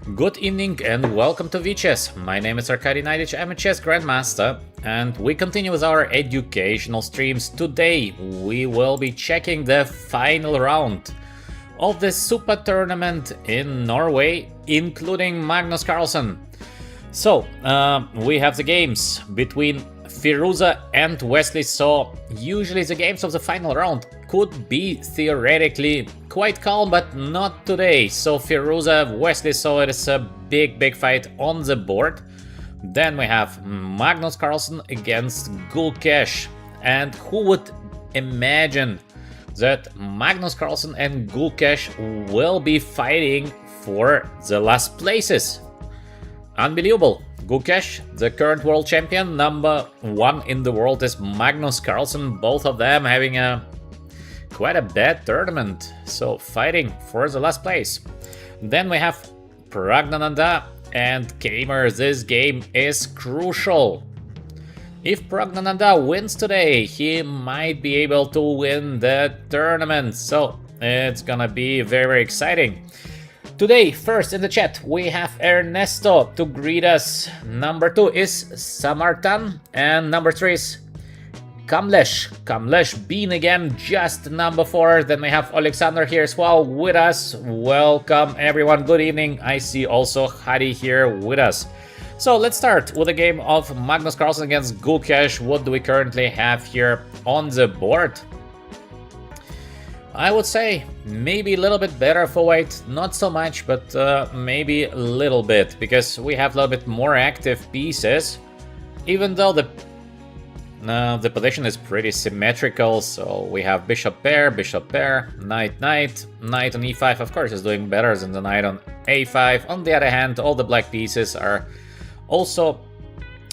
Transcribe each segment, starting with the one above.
Good evening and welcome to VChess. My name is Naiditsch, I'm a chess grandmaster, and we continue with our educational streams. Today we will be checking the final round of the super tournament in Norway, including Magnus Carlsen. So, we have the games between Firuza and Wesley, so usually the games of the final round could be theoretically quite calm, but not today. So Firuza, Wesley, so it is a big fight on the board. Then we have Magnus Carlsen against Gulkesh, and who would imagine that Magnus Carlsen and Gulkesh will be fighting for the last places? Unbelievable. Gulkesh, the current world champion, #1 in the world is Magnus Carlsen, both of them having quite a bad tournament, so fighting for the last place. Then we have Pragnananda and Kamer. This game is crucial. If Pragnananda wins today, he might be able to win the tournament, so it's gonna be very exciting. Today, first in the chat, we have Ernesto to greet us. Number 2 is Samartan, and number 3 is Kamlesh being again, just number 4. Then we have Alexander here as well with us. Welcome everyone, good evening. I see also Hari here with us. So let's start with a game of Magnus Carlsen against Gulkesh. What do we currently have here on the board? I would say maybe a little bit better for white, not so much, but maybe a little bit, because we have a little bit more active pieces, even though the position is pretty symmetrical. So we have bishop pair, knight on e5, of course, is doing better than the knight on a5. On the other hand, all the black pieces are also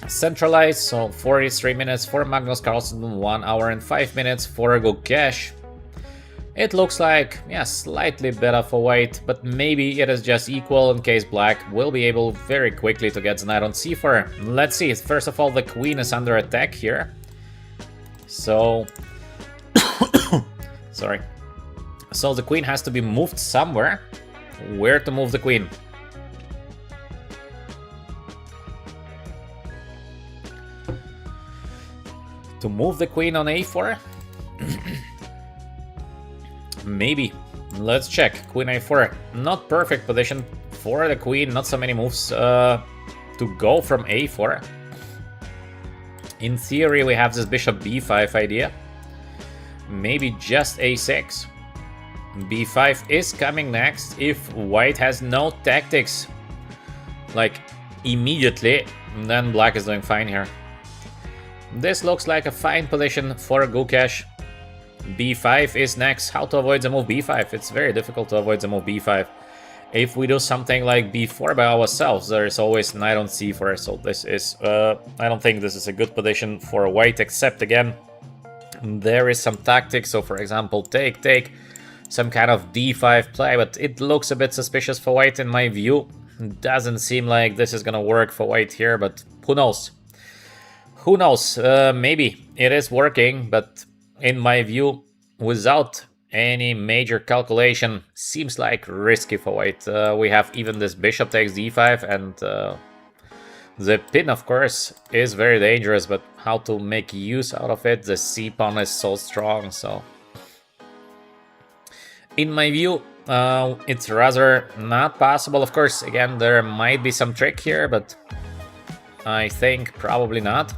centralized, so 43 minutes for Magnus Carlsen, 1 hour and 5 minutes for Gulkesh. It looks like, yeah, slightly better for white, but maybe it is just equal in case black will be able very quickly to get the knight on c4. Let's see. First of all, the queen is under attack here. So, sorry. So the queen has to be moved somewhere. Where to move the queen? To move the queen on a4? Maybe. Let's check. Queen a4. Not perfect position for the queen. Not so many moves to go from a4. In theory, we have this bishop b5 idea. Maybe just a6. b5 is coming next if white has no tactics, like immediately, then black is doing fine here. This looks like a fine position for Gulkesh. b5 is next. How to avoid the move b5? It's very difficult to avoid the move b5. If we do something like b4 by ourselves, there is always knight on c4, so this is, I don't think this is a good position for white, except again, there is some tactics, so for example, take, some kind of d5 play, but it looks a bit suspicious for white in my view. Doesn't seem like this is gonna work for white here, but who knows? Who knows? Maybe it is working, but in my view, without any major calculation, seems like risky for white. We have even this bishop takes d5, and the pin, of course, is very dangerous, but how to make use out of it? The c-pawn is so strong, so in my view, it's rather not possible. Of course, again, there might be some trick here, but I think probably not.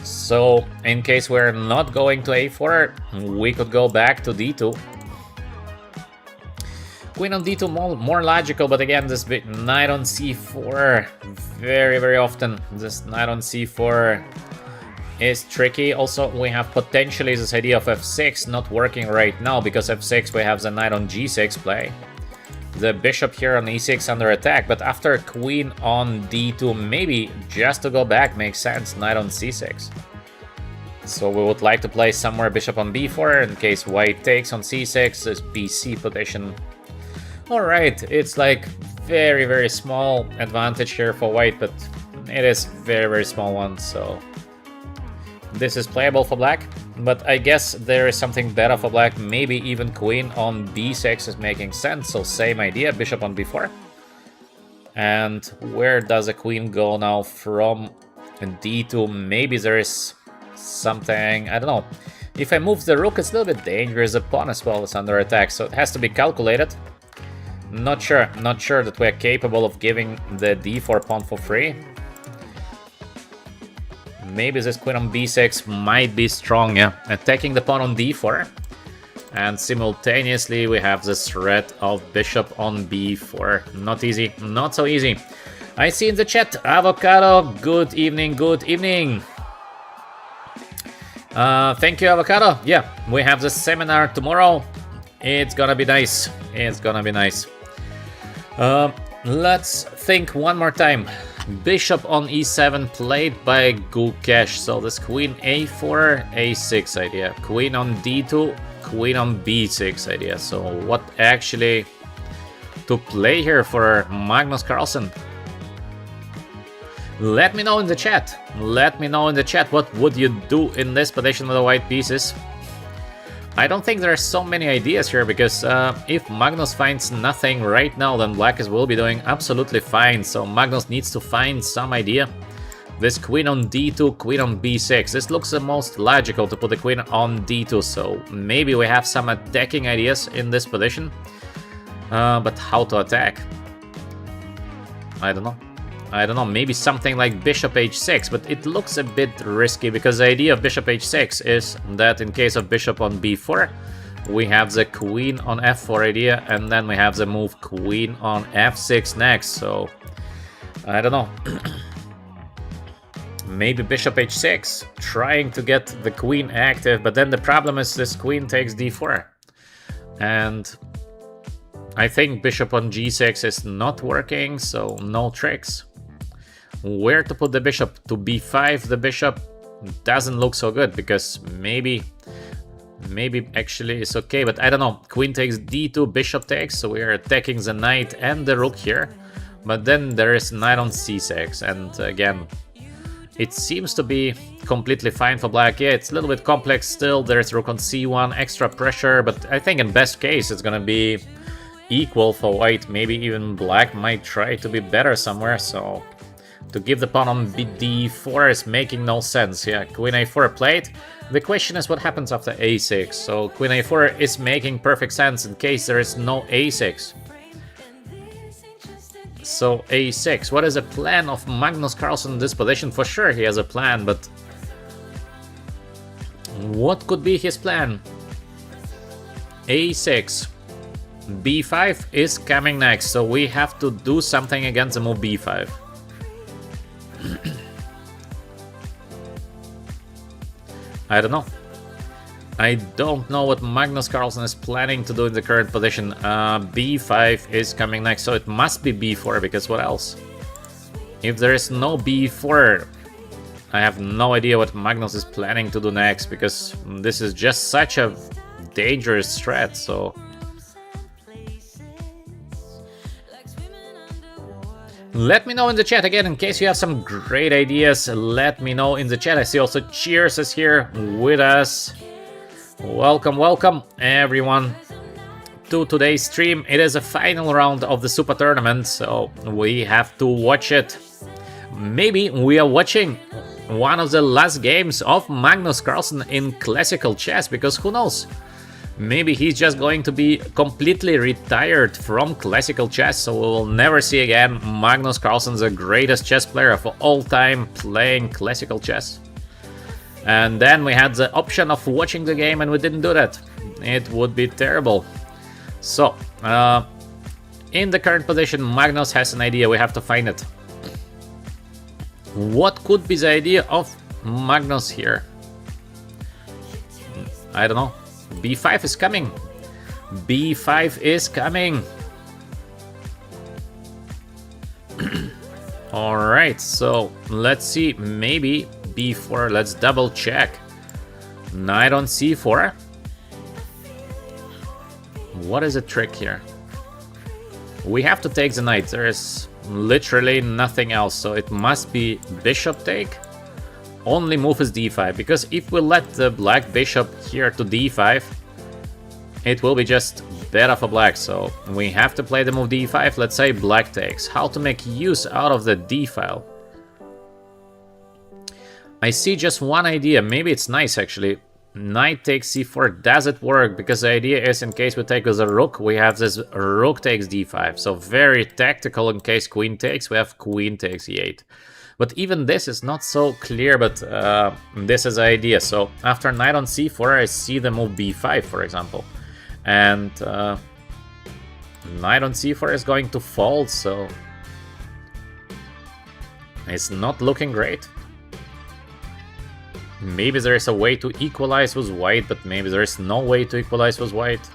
So, in case we're not going to a4, we could go back to d2. Queen on d2 more logical, but again, this big knight on c4, very often this knight on c4 is tricky. Also, we have potentially this idea of f6 not working right now, because f6 we have the knight on g6 play. The bishop here on e6 under attack, but after queen on d2, maybe just to go back makes sense, knight on c6. So we would like to play somewhere bishop on b4 in case white takes on c6, this bc position. Alright, it's like very small advantage here for white, but it is very small one, so this is playable for black. But I guess there is something better for black. Maybe even queen on b6 is making sense. So same idea, bishop on b4. And where does the queen go now from d2? Maybe there is something, I don't know. If I move the rook, it's a little bit dangerous. The pawn as well is under attack, so it has to be calculated. Not sure that we're capable of giving the d4 pawn for free. Maybe this queen on b6 might be strong, yeah. Attacking the pawn on d4. And simultaneously we have this threat of bishop on b4. Not easy, not so easy. I see in the chat, Avocado, good evening, good evening. Thank you, Avocado. Yeah, we have the seminar tomorrow. It's gonna be nice, it's gonna be nice. Let's think one more time. Bishop on e7 played by Gukesh. So this queen a4, a6 idea. Queen on d2, queen on b6 idea. So what actually to play here for Magnus Carlsen? Let me know in the chat. Let me know in the chat what would you do in this position with the white pieces. I don't think there are so many ideas here, because if Magnus finds nothing right now, then black will be doing absolutely fine. So Magnus needs to find some idea. This queen on d2, queen on b6. This looks the most logical to put the queen on d2. So maybe we have some attacking ideas in this position. But how to attack? I don't know. I don't know, maybe something like bishop h6, but it looks a bit risky, because the idea of bishop h6 is that in case of bishop on b4, we have the queen on f4 idea, and then we have the move queen on f6 next. So I don't know. Maybe bishop h6, trying to get the queen active, but then the problem is this queen takes d4. And I think bishop on g6 is not working, so no tricks. Where to put the bishop? To b5, the bishop doesn't look so good, because maybe actually it's okay, but I don't know. Queen takes d2, bishop takes, so we are attacking the knight and the rook here. But then there is knight on c6, and again, it seems to be completely fine for black. Yeah, it's a little bit complex still. There's rook on c1, extra pressure, but I think in best case it's gonna be equal for white. Maybe even black might try to be better somewhere, so to give the pawn on d4 is making no sense. Yeah, queen a4 played. The question is what happens after a6. So queen a4 is making perfect sense in case there is no a6. So a6, what is the plan of Magnus Carlsen in this position? For sure he has a plan, but what could be his plan? a6. b5 is coming next, so we have to do something against the move b5. I don't know. I don't know what Magnus Carlsen is planning to do in the current position. b5 is coming next, so it must be b4, because what else? If there is no b4, I have no idea what Magnus is planning to do next, because this is just such a dangerous threat, so... Let me know in the chat again, in case you have some great ideas. Let me know in the chat. I see also Cheers is here with us. Welcome, welcome everyone to today's stream. It is a final round of the Super Tournament, so we have to watch it. Maybe we are watching one of the last games of Magnus Carlsen in classical chess, because who knows? Maybe he's just going to be completely retired from classical chess, so we will never see again Magnus Carlsen, the greatest chess player of all time, playing classical chess. And then we had the option of watching the game and we didn't do that. It would be terrible. So, in the current position, Magnus has an idea, we have to find it. What could be the idea of Magnus here? I don't know. b5 is coming. b5 is coming. Alright, so let's see. Maybe b4. Let's double check. Knight on c4. What is the trick here? We have to take the knight. There is literally nothing else. So it must be bishop take. Only move is d5, because if we let the black bishop here to d5, it will be just better for black. So we have to play the move d5. Let's say black takes. How to make use out of the d file? I see just one idea. Maybe it's nice actually. Knight takes c4. Does it work? Because the idea is, in case we take with a rook, we have this rook takes d5. So very tactical. In case queen takes, we have queen takes e8. But even this is not so clear, but this is the idea. So after knight on c4, I see the move b5, for example. And knight on c4 is going to fold, so it's not looking great. Maybe there is a way to equalize with white, but maybe there is no way to equalize with white.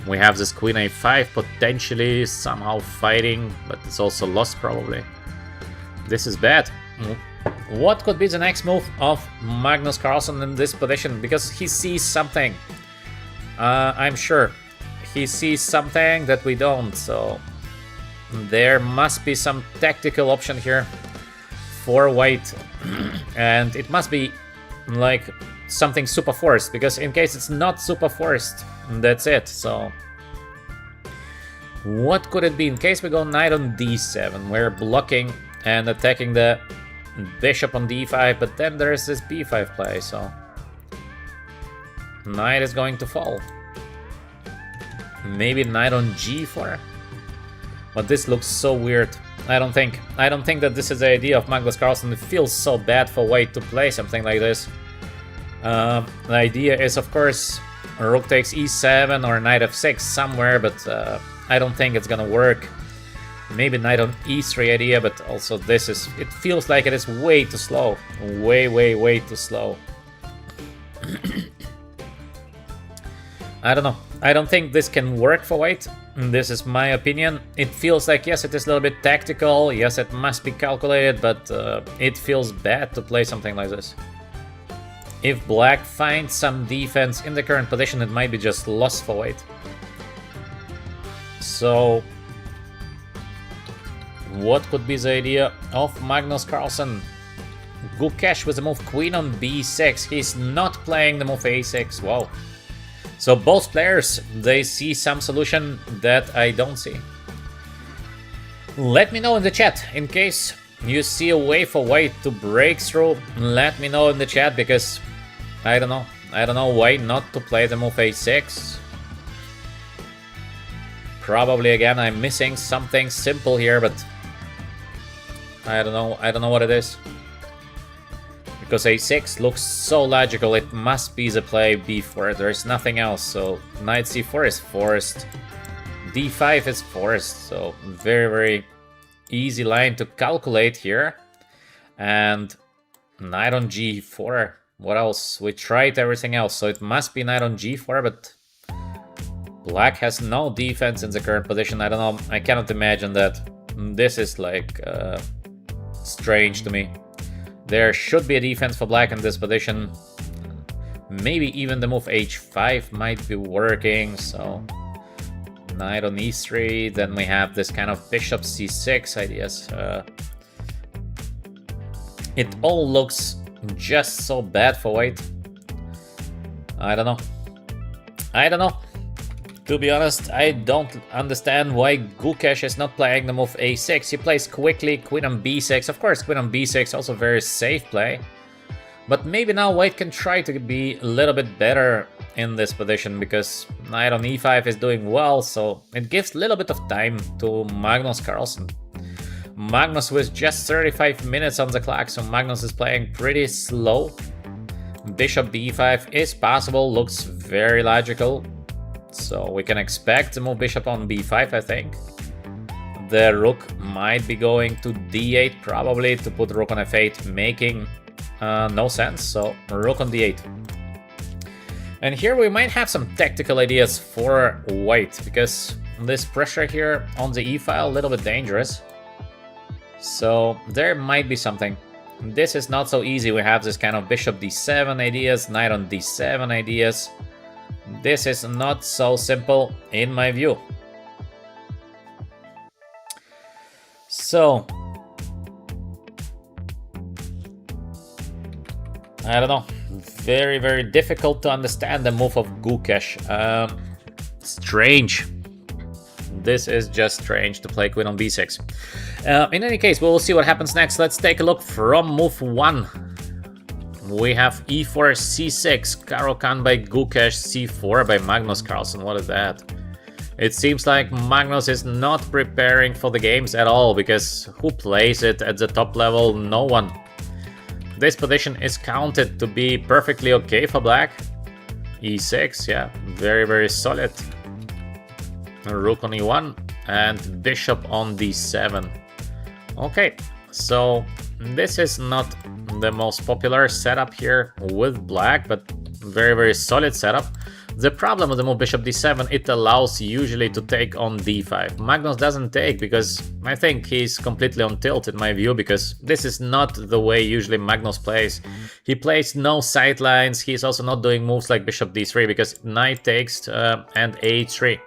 We have this queen a5 potentially somehow fighting, but it's also lost probably. This is bad. What could be the next move of Magnus Carlsen in this position? Because he sees something. I'm sure. He sees something that we don't, so there must be some tactical option here for white. And it must be like something super forced, because in case it's not super forced, that's it. So what could it be? In case we go knight on d7, we're blocking and attacking the bishop on d5, but then there is this b5 play, so knight is going to fall. Maybe knight on g4, but this looks so weird. I don't think that this is the idea of Magnus Carlsen. It feels so bad for white to play something like this. The idea is, of course, rook takes e7 or knight f6 somewhere, but I don't think it's gonna work. Maybe knight on e3 idea, but also this is... It feels like it is way too slow. Way too slow. I don't know. I don't think this can work for white. This is my opinion. It feels like, yes, it is a little bit tactical. Yes, it must be calculated, but it feels bad to play something like this. If black finds some defense in the current position, it might be just lost for white. So what could be the idea of Magnus Carlsen? Gukesh with the move queen on b6. He's not playing the move a6. Wow. So both players, they see some solution that I don't see. Let me know in the chat, in case you see a way for white to break through. Let me know in the chat, because I don't know. I don't know why not to play the move a6. Probably again I'm missing something simple here, but I don't know. I don't know what it is. Because a6 looks so logical, it must be the play b4, there's nothing else. So knight c4 is forced, d5 is forced, so very easy line to calculate here. And knight on g4, what else? We tried everything else, so it must be knight on g4, but black has no defense in the current position. I don't know, I cannot imagine that. This is like strange to me. There should be a defense for black in this position. Maybe even the move h5 might be working, so knight on e3, then we have this kind of bishop c6 ideas. It all looks just so bad for white. I don't know. I don't know. To be honest, I don't understand why Gukesh is not playing the move a6. He plays quickly, queen on b6. Of course, queen on b6, also very safe play. But maybe now white can try to be a little bit better in this position, because knight on e5 is doing well, so it gives a little bit of time to Magnus Carlsen. Magnus with just 35 minutes on the clock, so Magnus is playing pretty slow. Bishop b5 is possible, looks very logical. So we can expect to move bishop on b5, I think. The rook might be going to d8 probably to put rook on f8, making no sense. So rook on d8. And here we might have some tactical ideas for white, because this pressure here on the e file a little bit dangerous. So there might be something. This is not so easy. We have this kind of bishop d7 ideas, knight on d7 ideas. This is not so simple in my view. So I don't know. Very difficult to understand the move of Gukesh. Strange. This is just strange to play queen on b6. In any case, we will see what happens next. Let's take a look from move 1. We have e4, c6, Caro-Kann by Gukesh, c4 by Magnus Carlsen. What is that? It seems like Magnus is not preparing for the games at all, because who plays it at the top level? No one. This position is counted to be perfectly okay for black. e6, yeah, very, very solid. Rook on e1 and bishop on d7. Okay, so this is not the most popular setup here with black, but very, very solid setup. The problem with the move bishop d7, it allows usually to take on d5. Magnus doesn't take because I think he's completely on tilt in my view, because this is not the way usually Magnus plays. He plays no sidelines. He's also not doing moves like bishop d3 because knight takes and a3.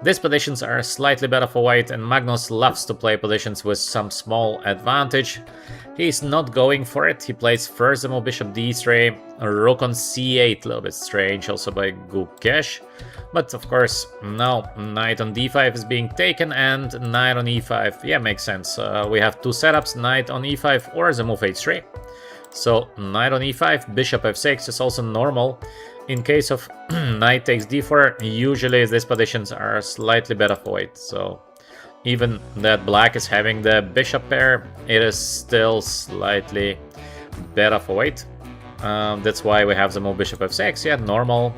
These positions are slightly better for white, and Magnus loves to play positions with some small advantage. He's not going for it. He plays first the move bishop d3, rook on c8, a little bit strange also by Gukesh. But of course, now knight on d5 is being taken and knight on e5. Yeah, makes sense. We have two setups, knight on e5 or the move h3. So knight on e5, bishop f6 is also normal. In case of knight takes d4, usually these positions are slightly better for white. So even that black is having the bishop pair, it is still slightly better for white. That's why we have the move bishop f6, yeah, normal.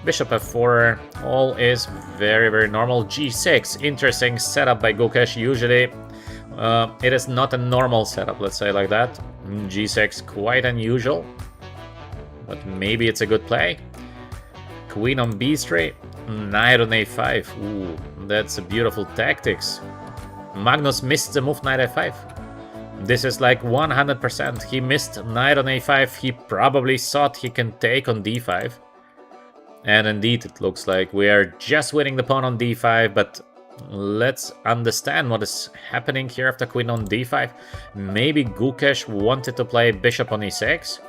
Bishop f4, all is very, very normal. g6, interesting setup by Gukesh. Usually it is not a normal setup, let's say like that. g6, quite unusual, but maybe it's a good play. Queen on b3, knight on a5. Ooh, that's a beautiful tactics. Magnus missed the move knight a5. This is like 100%. He missed knight on a5. He probably thought he can take on d5. And indeed, it looks like we are just winning the pawn on d5, but let's understand what is happening here after queen on d5. Maybe Gukesh wanted to play bishop on e6.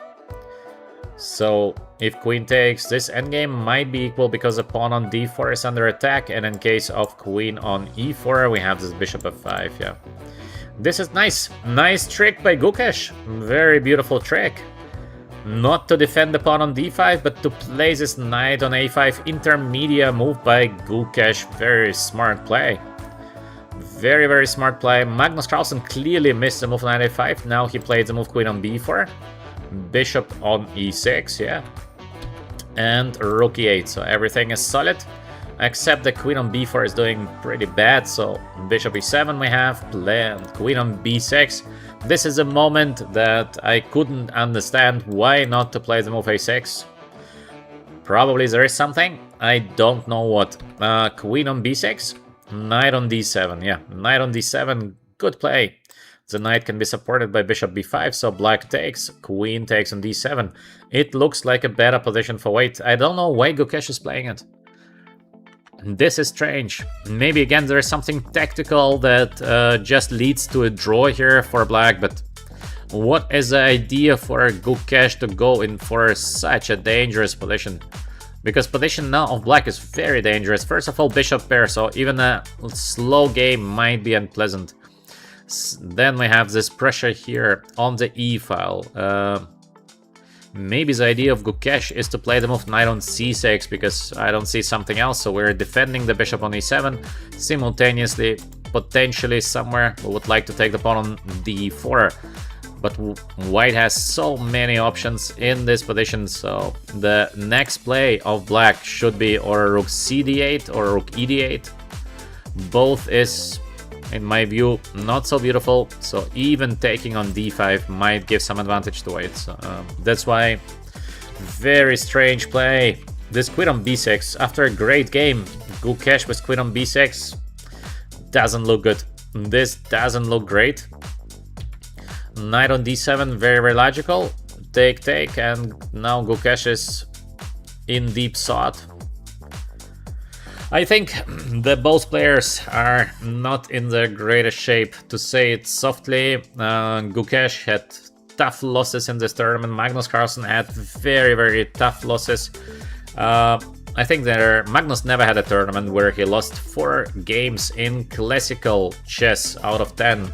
So if queen takes, this endgame might be equal because the pawn on d4 is under attack, and in case of queen on e4, we have this bishop f5, yeah. This is nice. Nice trick by Gukesh. Very beautiful trick. Not to defend the pawn on d5, but to play this knight on a5 intermediate move by Gukesh. Very smart play. Very, very smart play. Magnus Carlsen clearly missed the move knight a5. Now he played the move queen on b4. Bishop on e6, yeah. And rook e8. So everything is solid. Except the queen on b4 is doing pretty bad. So bishop e7 we have. And queen on b6. This is a moment that I couldn't understand why not to play the move a6. Probably there is something. I don't know what. Queen on b6. Knight on d7. Yeah, knight on d7. Good play. The knight can be supported by bishop b5, so black takes, queen takes on d7. It looks like a better position for white. I don't know why Gukesh is playing it. This is strange. Maybe again there is something tactical that just leads to a draw here for black, but what is the idea for Gukesh to go in for such a dangerous position? Because position now of black is very dangerous. First of all, bishop pair, so even a slow game might be unpleasant. Then we have this pressure here on the e-file. Maybe the idea of Gukesh is to play the move knight on c6, because I don't see something else. So we're defending the bishop on e7. Simultaneously, potentially somewhere we would like to take the pawn on d4. But white has so many options in this position. So the next play of black should be or rook cd8 or rook ed8. Both is, in my view, not so beautiful, so even taking on d5 might give some advantage to white. So, that's why, very strange play. This queen on b6, after a great game, Gukesh with queen on b6, doesn't look good. This doesn't look great. Knight on d7, very, very logical. Take, take, and now Gukesh is in deep thought. I think that both players are not in the greatest shape, to say it softly. Gukesh had tough losses in this tournament. Magnus Carlsen had very, very tough losses. I think that Magnus never had a tournament where he lost 4 games in classical chess out of 10.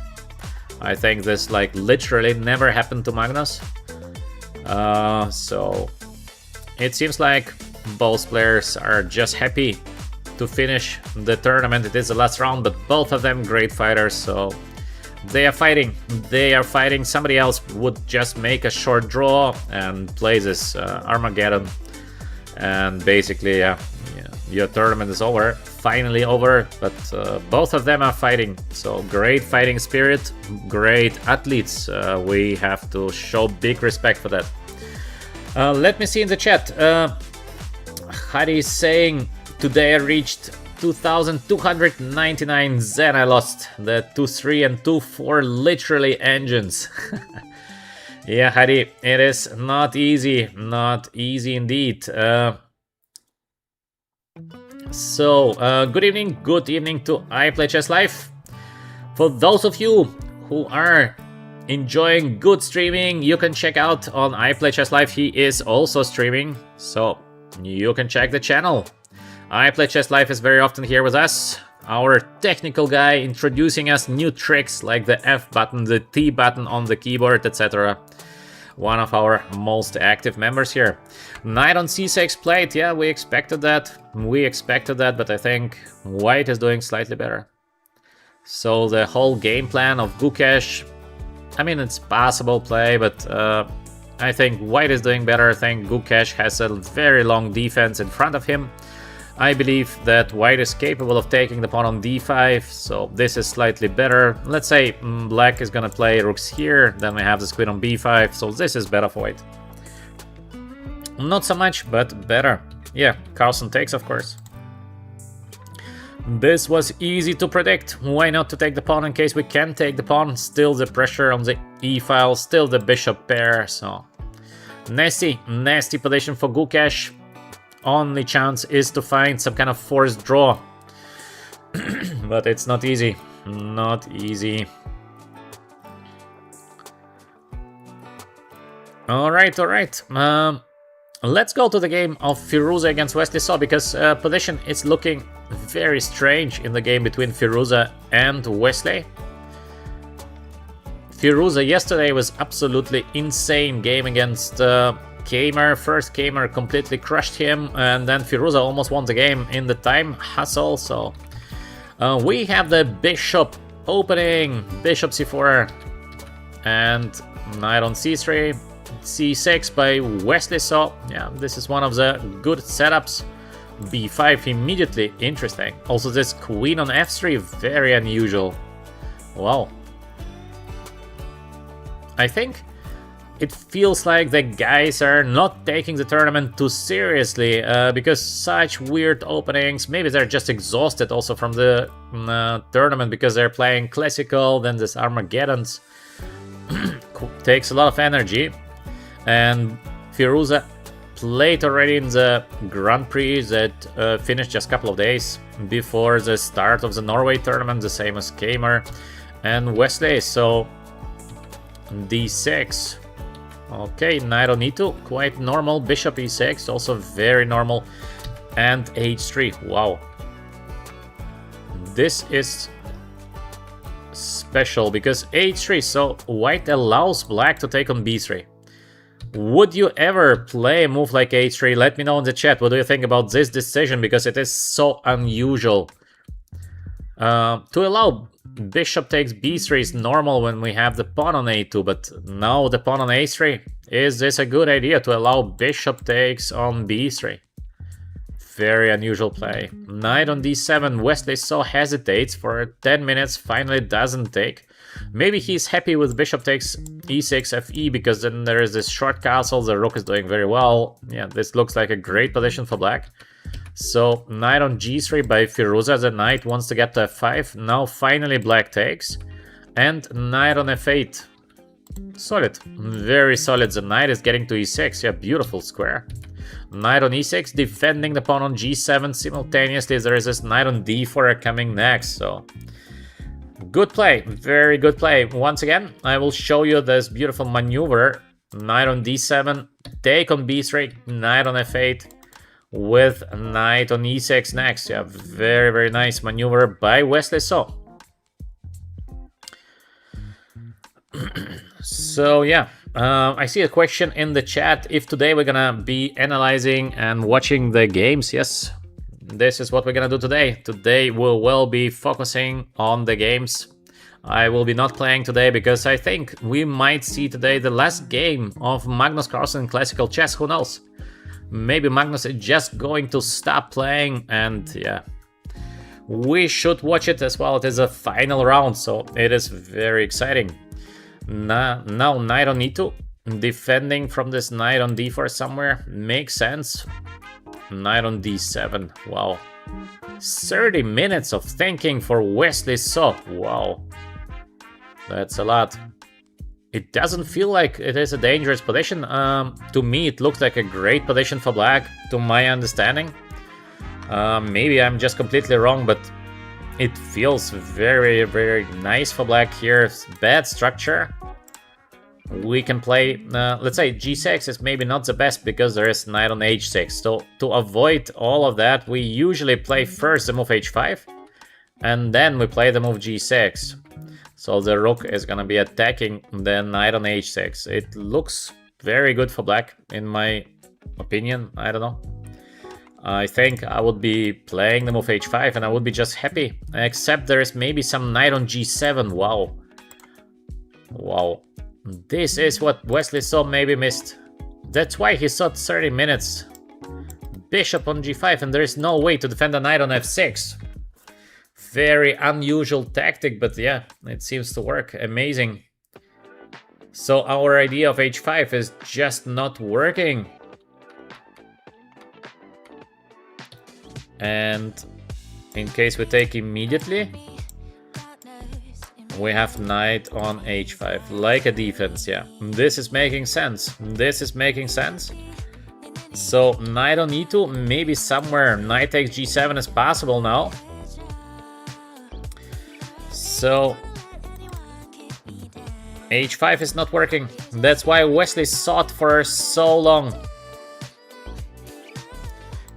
I think this like literally never happened to Magnus. So it seems like both players are just happy to finish the tournament. It is the last round, but both of them great fighters, so they are fighting. They are fighting. Somebody else would just make a short draw and play this Armageddon. And basically, your tournament is over. Finally over, but both of them are fighting. So great fighting spirit, great athletes. We have to show big respect for that. Let me see in the chat. Hari is saying, today I reached 2,299 Zen. I lost the 2-3 and 2-4 literally engines. Yeah, Hari, it is not easy. Not easy indeed. Good evening to I Play Chess Live. For those of you who are enjoying good streaming, you can check out on I Play Chess Live. He is also streaming, so you can check the channel. I Play Chess Live is very often here with us. Our technical guy introducing us new tricks like the F button, the T button on the keyboard, etc. One of our most active members here. Knight on c6 played, yeah, we expected that. But I think white is doing slightly better. So the whole game plan of Gukesh, I mean, it's possible play, but I think white is doing better. I think Gukesh has a very long defense in front of him. I believe that white is capable of taking the pawn on d5, so this is slightly better. Let's say black is gonna play rooks here, then we have the queen on b5, so this is better for white. Not so much, but better. Yeah, Carlsen takes, of course. This was easy to predict. Why not to take the pawn in case we can take the pawn? Still the pressure on the e-file, still the bishop pair, so... Nasty position for Gukesh. Only chance is to find some kind of forced draw. But it's not easy. Not easy. Alright. Let's go to the game of Firuza against Wesley So, because position is looking very strange in the game between Firuza and Wesley. Firuza yesterday was absolutely insane game against Kamer. First Kamer completely crushed him, and then Firuza almost won the game in the time hustle. So we have the bishop opening, bishop c4, and knight on c3, c6 by Wesley. So yeah, this is one of the good setups. b5 immediately interesting. Also this queen on f3, very unusual. Wow. I think it feels like the guys are not taking the tournament too seriously because such weird openings. Maybe they're just exhausted also from the tournament because they're playing classical, then this Armageddons takes a lot of energy. And Firuza played already in the Grand Prix that finished just a couple of days before the start of the Norway tournament, the same as Kamer and Wesley. So d6. Okay, knight on e2, quite normal. Bishop e6, also very normal. And h3, wow. This is special because h3, so white allows black to take on b3. Would you ever play a move like h3? Let me know in the chat. What do you think about this decision? Because it is so unusual. To allow bishop takes b3 is normal when we have the pawn on a2, but now the pawn on a3. Is this a good idea to allow bishop takes on b3? Very unusual play. Knight on d7. Wesley So hesitates for 10 minutes, finally doesn't take. Maybe he's happy with bishop takes e6 fe because then there is this short castle, the rook is doing very well. Yeah, this looks like a great position for black. So knight on g3 by Firuza, the knight wants to get to f5. Now finally black takes. And knight on f8. Solid, very solid. The knight is getting to e6, yeah, beautiful square. Knight on e6, defending the pawn on g7 simultaneously. There is this knight on d4 coming next, so... Good play, very good play. Once again, I will show you this beautiful maneuver. Knight on d7, take on b3, knight on f8. with knight on e6 next. Yeah, very, very nice maneuver by Wesley So. So yeah, I see a question in the chat if today we're gonna be analyzing and watching the games. Yes, this is what we're gonna do today. Today we will be focusing on the games. I will be not playing today because I think we might see today the last game of Magnus Carlsen in classical chess. Who knows? Maybe Magnus is just going to stop playing, and yeah, we should watch it as well. It is a final round, so it is very exciting. Now knight on e2, defending from this knight on d4 somewhere makes sense. Knight on d7, wow. 30 minutes of thinking for Wesley So, wow. That's a lot. It doesn't feel like it is a dangerous position. To me, it looks like a great position for black, to my understanding. Maybe I'm just completely wrong, but it feels very, very nice for black here. Bad structure. We can play, let's say g6 is maybe not the best because there is knight on h6. So to avoid all of that, we usually play first the move h5, and then we play the move g6. So the rook is gonna be attacking the knight on h6. It looks very good for black, in my opinion. I don't know. I think I would be playing the move h5 and I would be just happy. Except there is maybe some knight on g7. Wow. Wow. This is what Wesley So maybe missed. That's why he thought 30 minutes. Bishop on g5, and there is no way to defend a knight on f6. Very unusual tactic, but yeah, it seems to work. Amazing. So our idea of h5 is just not working. And in case we take immediately, we have knight on h5, like a defense. Yeah, this is making sense. This is making sense. So knight on e2, maybe somewhere knight takes g7 is possible now. So h5 is not working. That's why Wesley sought for so long.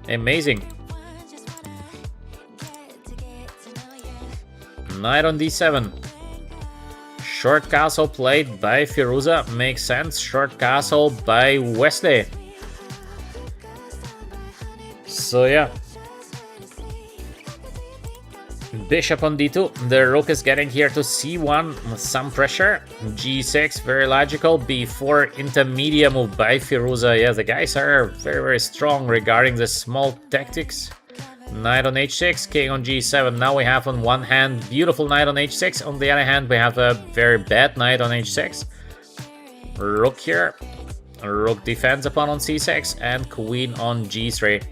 Amazing. Knight on d7. Short castle played by Firuza makes sense. Short castle by Wesley. So yeah. Bishop on d2. The rook is getting here to c1. Some pressure. g6, very logical. b4, intermediate move by Firuza. Yeah, the guys are very, very strong regarding the small tactics. Knight on h6, king on g7. Now we have on one hand beautiful knight on h6, on the other hand we have a very bad knight on h6. Rook here, rook defends upon on c6, and queen on g3.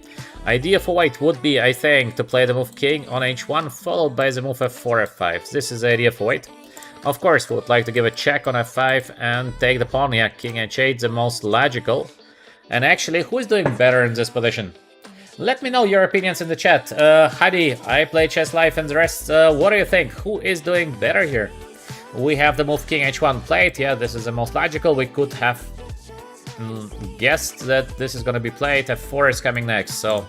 Idea for white would be, I think, to play the move king on h1 followed by the move f4, f5. This is the idea for white. Of course, we would like to give a check on f5 and take the pawn. Yeah, king h8, the most logical. And actually, who is doing better in this position? Let me know your opinions in the chat. Hadi, I play chess live, and the rest, what do you think? Who is doing better here? We have the move king h1 played. Yeah, this is the most logical. We could have guessed that this is going to be played. f4 is coming next. So,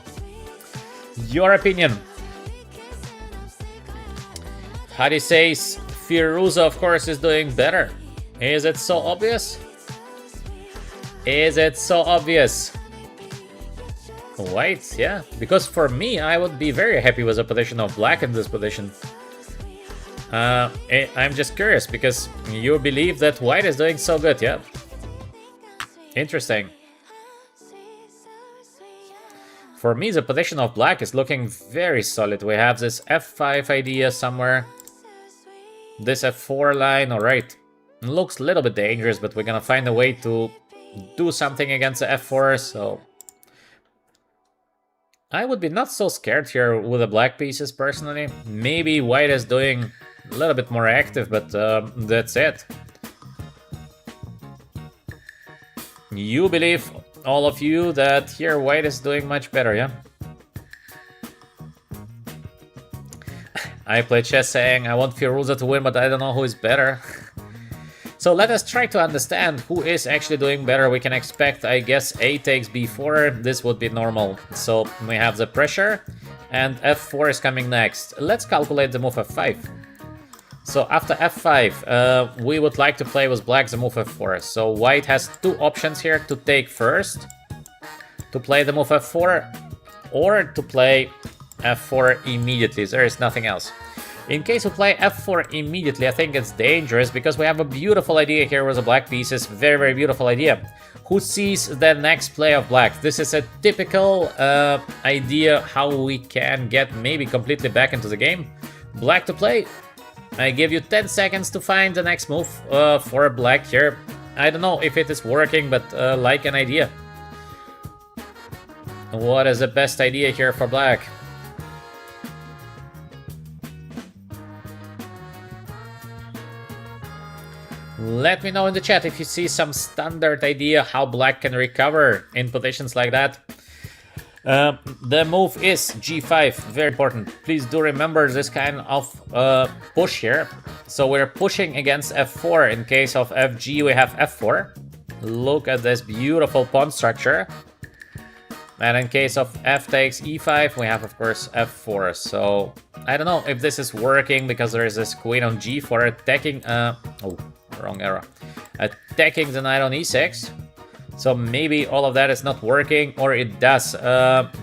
your opinion. Hadi says Firuza, of course, is doing better. Is it so obvious? Is it so obvious? White, yeah, because for me, I would be very happy with the position of black in this position. I'm just curious, because you believe that white is doing so good, yeah? Interesting. For me, the position of black is looking very solid. We have this f5 idea somewhere. This f4 line, alright. Looks a little bit dangerous, but we're gonna find a way to do something against the f4, so... I would be not so scared here with the black pieces, personally. Maybe white is doing a little bit more active, but that's it. You believe, all of you, that here white is doing much better, yeah? I play chess saying I want Firuza to win, but I don't know who is better. So let us try to understand who is actually doing better. We can expect, I guess, A takes B4. This would be normal. So we have the pressure, and F4 is coming next. Let's calculate the move F5. So after F5, we would like to play with black the move F4. So white has two options here: to take first, to play the move F4, or to play F4 immediately. There is nothing else. In case we play F4 immediately, I think it's dangerous because we have a beautiful idea here with the black pieces. Very, very beautiful idea. Who sees the next play of black? This is a typical idea how we can get maybe completely back into the game. Black to play. I give you 10 seconds to find the next move for black here. I don't know if it is working, but like an idea. What is the best idea here for black? Let me know in the chat if you see some standard idea how black can recover in positions like that. The move is G5, very important. Please do remember this kind of push here. So we're pushing against F4. In case of FG, we have F4. Look at this beautiful pawn structure. And in case of F takes E5, we have, of course, F4. So I don't know if this is working because there is this queen on G4 attacking... oh, wrong arrow. Attacking the knight on E6. So maybe all of that is not working, or it does.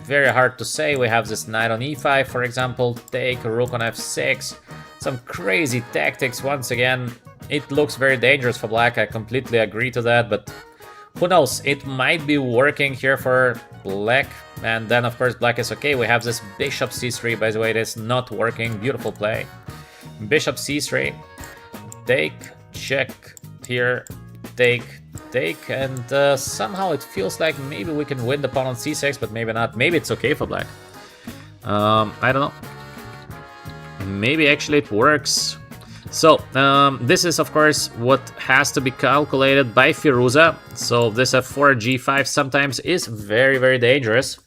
Very hard to say. We have this knight on E5, for example. Take rook on F6. Some crazy tactics once again. It looks very dangerous for black. I completely agree to that, but who knows? It might be working here for black. And then, of course, black is okay. We have this bishop C3. By the way, it is not working. Beautiful play. Bishop C3. Take, check here. Take, and somehow it feels like maybe we can win the pawn on C6, but maybe not. Maybe it's okay for black. I don't know. Maybe actually it works. So this is, of course, what has to be calculated by Firuza. So this F4 G5 sometimes is very, very dangerous.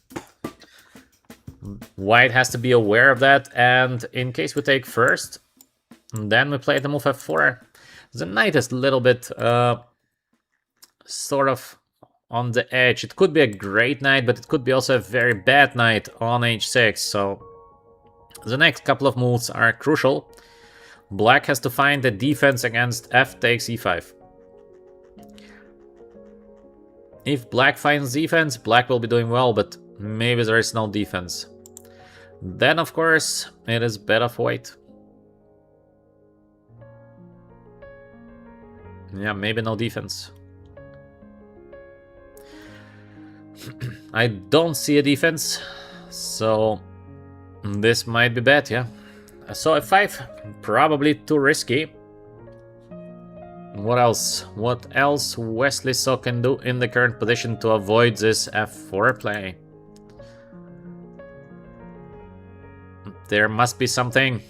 White has to be aware of that. And in case we take first, then we play the move F4. The knight is a little bit sort of on the edge. It could be a great knight, but it could be also a very bad knight on H6. So the next couple of moves are crucial. Black has to find the defense against F takes E5. If black finds defense, black will be doing well, but maybe there is no defense. Then, of course, it is better for white. Yeah, maybe no defense. I don't see a defense, so this might be bad, yeah. So F5, probably too risky. What else? What else Wesley So can do in the current position to avoid this F4 play? There must be something.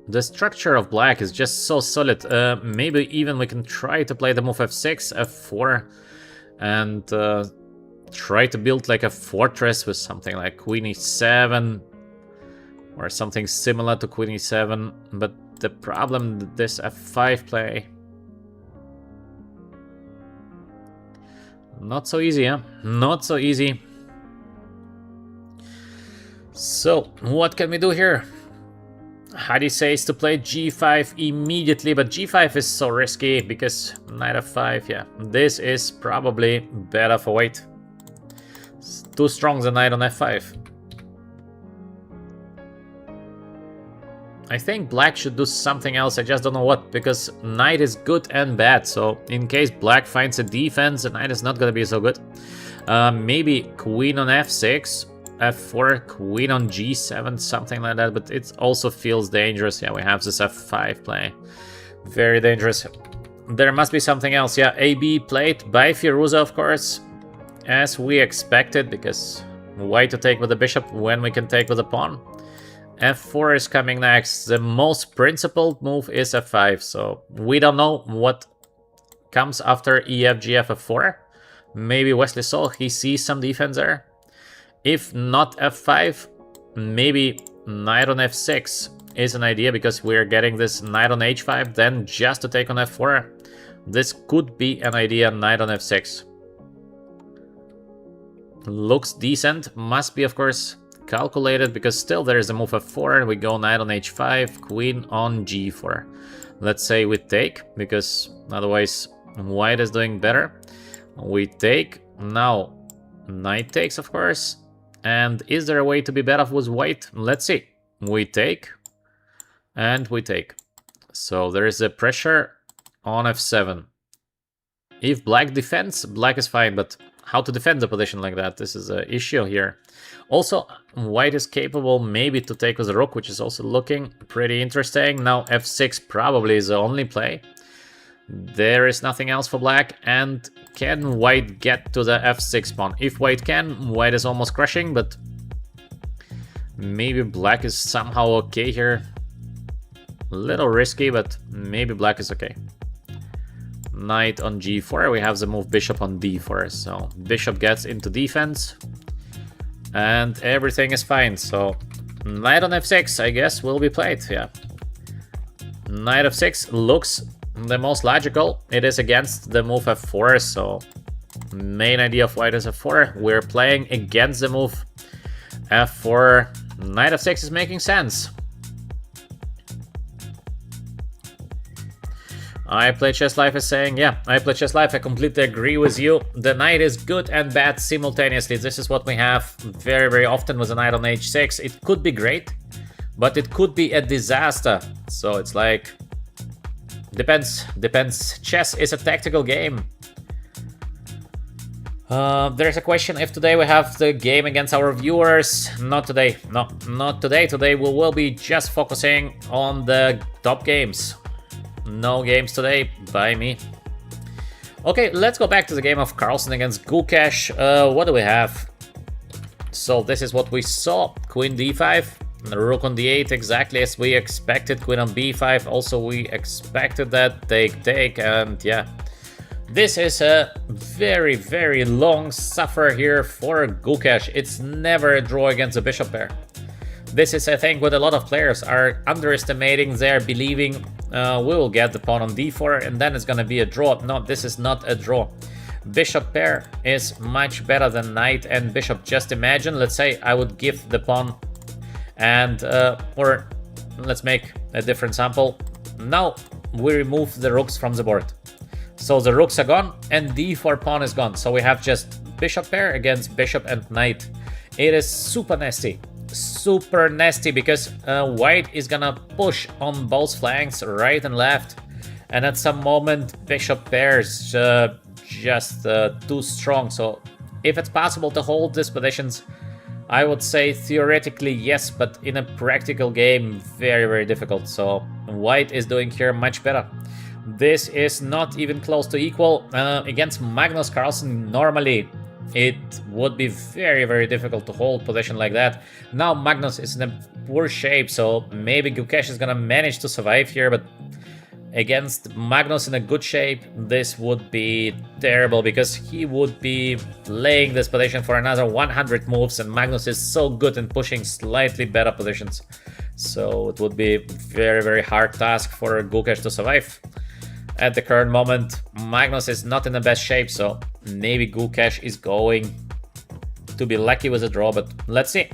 The structure of black is just so solid. Maybe even we can try to play the move F6, F4, and try to build like a fortress with something like Queen E7 or something similar to Queen E7. But the problem, this F5 play, not so easy, huh? Not so easy. So what can we do here? Hadi says to play G5 immediately, but G5 is so risky because Knight F5, yeah. This is probably better for white. It's too strong the Knight on F5. I think black should do something else, I just don't know what, because Knight is good and bad, so in case black finds a defense, the Knight is not gonna be so good. Maybe Queen on F6. F4, Queen on G7, something like that, but it also feels dangerous. Yeah, we have this F5 play. Very dangerous. There must be something else. Yeah, AB played by Firuza, of course, as we expected, because why to take with the bishop when we can take with the pawn? F4 is coming next. The most principled move is F5, so we don't know what comes after EF, GF, F4. Maybe Wesley saw he sees some defense there. If not F5, maybe Knight on F6. is an idea because we're getting this knight on h5, then just to take on f4. This could be an idea, knight on f6. Looks decent, must be of course calculated because still there is a move f4, we go knight on h5, queen on g4. Let's say we take, because otherwise white is doing better. We take, now knight takes of course, and is there a way to be better with white? Let's see. We take, and we take. So there is a pressure on f7. If black defends, black is fine, but how to defend the position like that? This is an issue here. Also, white is capable maybe to take with the rook, which is also looking pretty interesting. Now f6 probably is the only play. There is nothing else for black, and can white get to the f6 pawn? If white can, white is almost crushing, but maybe black is somehow okay here. A little risky, but maybe black is okay. Knight on g4, we have the move bishop on d4, so bishop gets into defense, and everything is fine. So knight on f6, I guess, will be played, yeah. Knight f6 looks the most logical. It is against the move f4, so main idea of white is f4. We're playing against the move f4. Knight f6 is making sense. I Play Chess Life is saying, yeah, I Play Chess Life, I completely agree with you. The knight is good and bad simultaneously. This is what we have very, very often with the knight on h6. It could be great, but it could be a disaster. So it's like, depends. Chess is a tactical game. There's a question if today we have the game against our viewers. Not today. No, not today. Today we will be just focusing on the top games. No games today by me. Okay, let's go back to the game of Carlsen against Gukesh. What do we have? So this is what we saw. Queen d5, rook on d8, exactly as we expected. Queen on b5, also we expected that. Take, and yeah. This is a very, very long suffer here for Gukesh. It's never a draw against a bishop pair. This is, I think, what a lot of players are underestimating. They're believing we will get the pawn on d4 and then it's gonna be a draw. No, this is not a draw. Bishop pair is much better than knight and bishop. Just imagine, let's say I would give the pawn and, or let's make a different sample. Now we remove the rooks from the board. So the rooks are gone and d4 pawn is gone. So we have just bishop pair against bishop and knight. It is super nasty. Super nasty because white is gonna push on both flanks, right and left, and at some moment bishop pairs just too strong. So if it's possible to hold these positions, I would say theoretically yes, but in a practical game very, very difficult. So white is doing here much better. This is not even close to equal. Against Magnus Carlsen normally it would be very, very difficult to hold position like that. Now Magnus is in a poor shape, so maybe Gukesh is gonna manage to survive here, but against Magnus in a good shape, this would be terrible because he would be laying this position for another 100 moves, and Magnus is so good in pushing slightly better positions. So it would be very, very hard task for Gukesh to survive. At the current moment, Magnus is not in the best shape, so maybe Gukesh is going to be lucky with a draw, but let's see.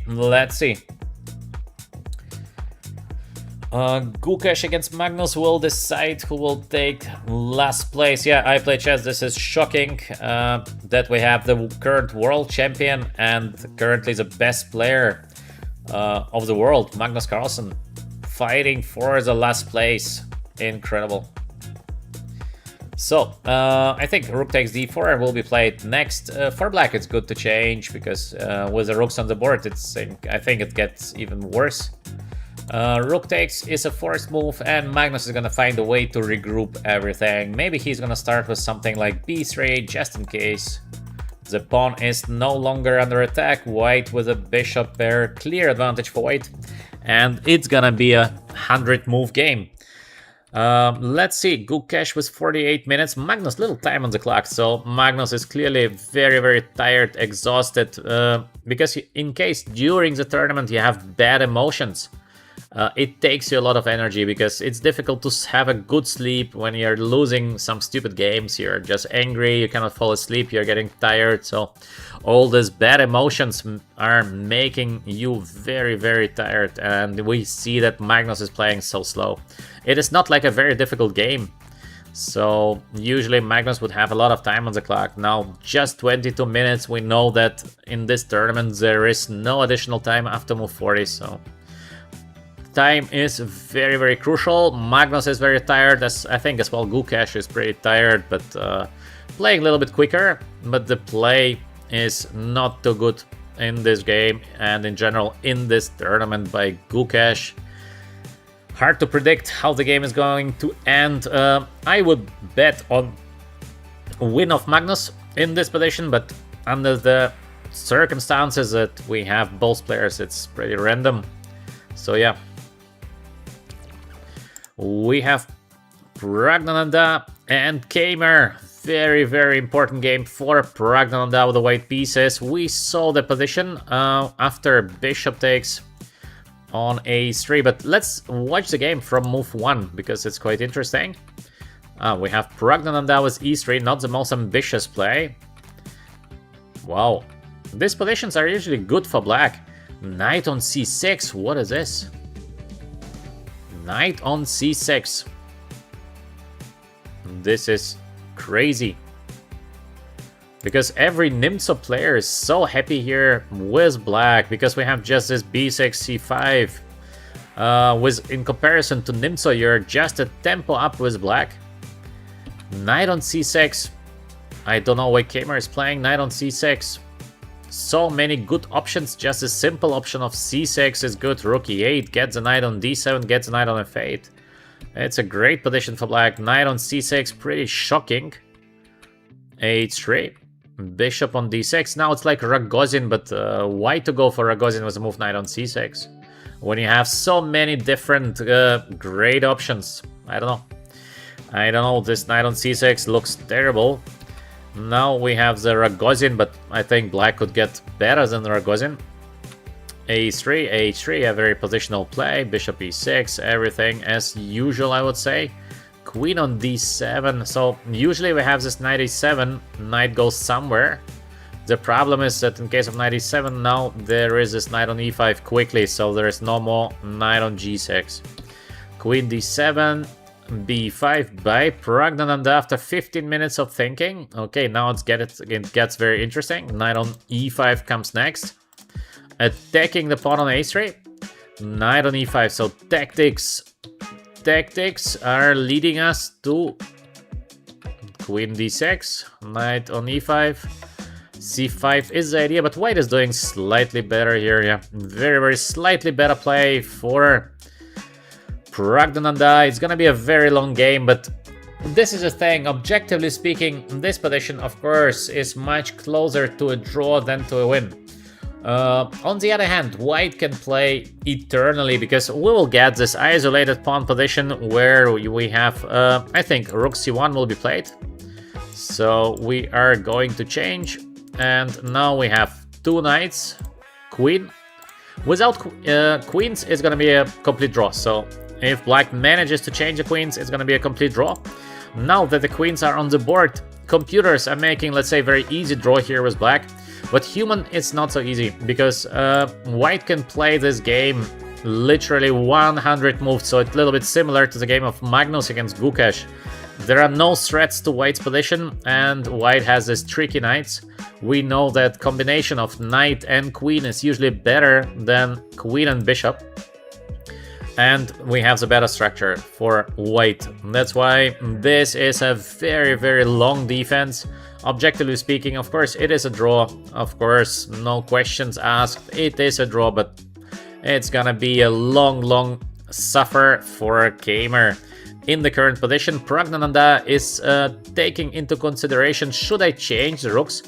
Gukesh against Magnus will decide who will take last place. Yeah, I Play Chess. This is shocking that we have the current world champion and currently the best player of the world, Magnus Carlsen, fighting for the last place. Incredible. So, I think rook takes d4 will be played next. For black, it's good to change because with the rooks on the board, I think it gets even worse. Rook takes is a forced move, and Magnus is gonna find a way to regroup everything. Maybe he's gonna start with something like b3, just in case. The pawn is no longer under attack. White with a bishop pair, clear advantage for white, and it's gonna be a 100-move game. Let's see, Gukesh was 48 minutes, Magnus little time on the clock, so Magnus is clearly very, very tired, exhausted, because in case during the tournament you have bad emotions, it takes you a lot of energy because it's difficult to have a good sleep when you're losing some stupid games. You're just angry, you cannot fall asleep, you're getting tired. So all these bad emotions are making you very, very tired. And we see that Magnus is playing so slow. It is not like a very difficult game. So usually Magnus would have a lot of time on the clock. Now just 22 minutes. We know that in this tournament there is no additional time after move 40. So time is very, very crucial. Magnus is very tired, as I think as well Gukesh is pretty tired, but playing a little bit quicker. But the play is not too good in this game and in general in this tournament by Gukesh. Hard to predict how the game is going to end. I would bet on win of Magnus in this position, but under the circumstances that we have both players, it's pretty random. So yeah. We have Pragnananda and Kamer. Very, very important game for Pragnananda with the white pieces. We saw the position after bishop takes on a3, but let's watch the game from move 1 because it's quite interesting. We have Pragnananda with e3, not the most ambitious play. Wow, these positions are usually good for black. Knight on c6, what is this? Knight on c6. This is crazy. Because every Nimzo player is so happy here with black, because we have just this b6, c5. In comparison to Nimzo, you're just a tempo up with black. Knight on c6. I don't know why Kamer is playing knight on c6. So many good options, just a simple option of c6 is good. Rook e8, gets a knight on d7, gets a knight on f8. It's a great position for black. Knight on c6, pretty shocking. h3, bishop on d6. Now it's like Rogozin, but why to go for Rogozin with a move knight on c6? When you have so many different great options. I don't know, this knight on c6 looks terrible. Now we have the Rogozin, but I think black could get better than Rogozin. a3, a3, a very positional play. Bishop e6, everything as usual, I would say. Queen on d7. So usually we have this knight e7, knight goes somewhere. The problem is that in case of knight e7, now there is this knight on e5 quickly, so there is no more knight on g6. Queen d7. b5 by Pragnananda after 15 minutes of thinking. Okay, now it gets very interesting. Knight on e5 comes next. Attacking the pawn on a3. Knight on e5. So tactics are leading us to Queen d6. Knight on e5. c5 is the idea, but white is doing slightly better here. Yeah, very, very slightly better play for Pragnananda. It's gonna be a very long game, but this is a thing. Objectively speaking, this position, of course, is much closer to a draw than to a win. On the other hand, white can play eternally because we will get this isolated pawn position where we have, I think, rook c1 will be played. So we are going to change, and now we have two knights, queen. Without queens, it's gonna be a complete draw. So if black manages to change the queens, it's going to be a complete draw. Now that the queens are on the board, computers are making, let's say, very easy draw here with black. But human, it's not so easy, because white can play this game literally 100 moves. So it's a little bit similar to the game of Magnus against Gukesh. There are no threats to white's position, and white has these tricky knights. We know that combination of knight and queen is usually better than queen and bishop. And we have the better structure for white. That's why this is a very, very long defense. Objectively speaking, of course, it is a draw. Of course, no questions asked. It is a draw, but it's gonna be a long, long suffer for Kamer. In the current position, Pragnananda is taking into consideration, should I change the rooks?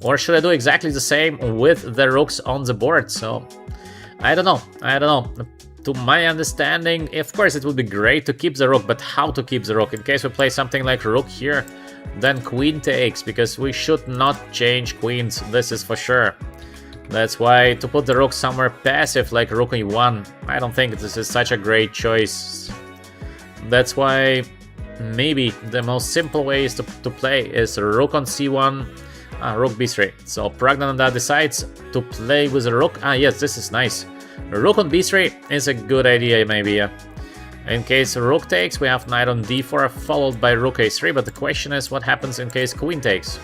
Or should I do exactly the same with the rooks on the board? So, I don't know. To my understanding, of course, it would be great to keep the rook, but how to keep the rook? In case we play something like rook here, then queen takes, because we should not change queens, this is for sure. That's why to put the rook somewhere passive like rook e1, I don't think this is such a great choice. That's why maybe the most simple way is to play is rook on c1, rook b3. So Pragnananda decides to play with a rook. Yes, this is nice. Rook on b3 is a good idea, maybe. In case rook takes, we have knight on d4 followed by rook a3, but the question is what happens in case queen takes.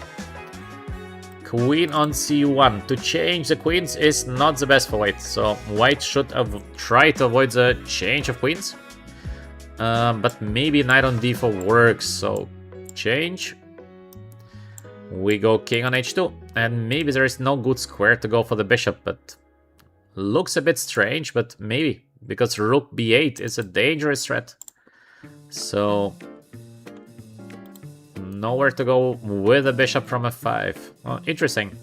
Queen on c1. To change the queens is not the best for white, so white should try to avoid the change of queens. But maybe knight on d4 works, so change. We go king on h2, and maybe there is no good square to go for the bishop, but looks a bit strange, but maybe, because rook b8 is a dangerous threat. So nowhere to go with a bishop from f5. Oh, interesting.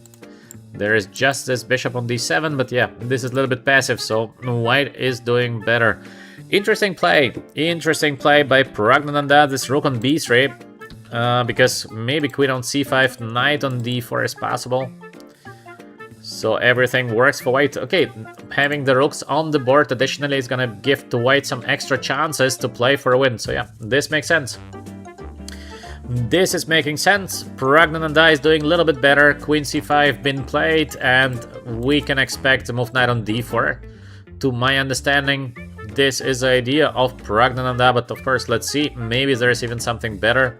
There is just this bishop on d7, but yeah, this is a little bit passive, so white is doing better. Interesting play by Pragnananda, this rook on b3, because maybe queen on c5, knight on d4 is possible. So everything works for white. Okay, having the rooks on the board additionally is gonna give to white some extra chances to play for a win. So yeah, this makes sense. This is making sense. Pragnananda is doing a little bit better. Queen c5 been played, and we can expect a move knight on d4. To my understanding, this is the idea of Pragnananda, but of course, let's see. Maybe there is even something better.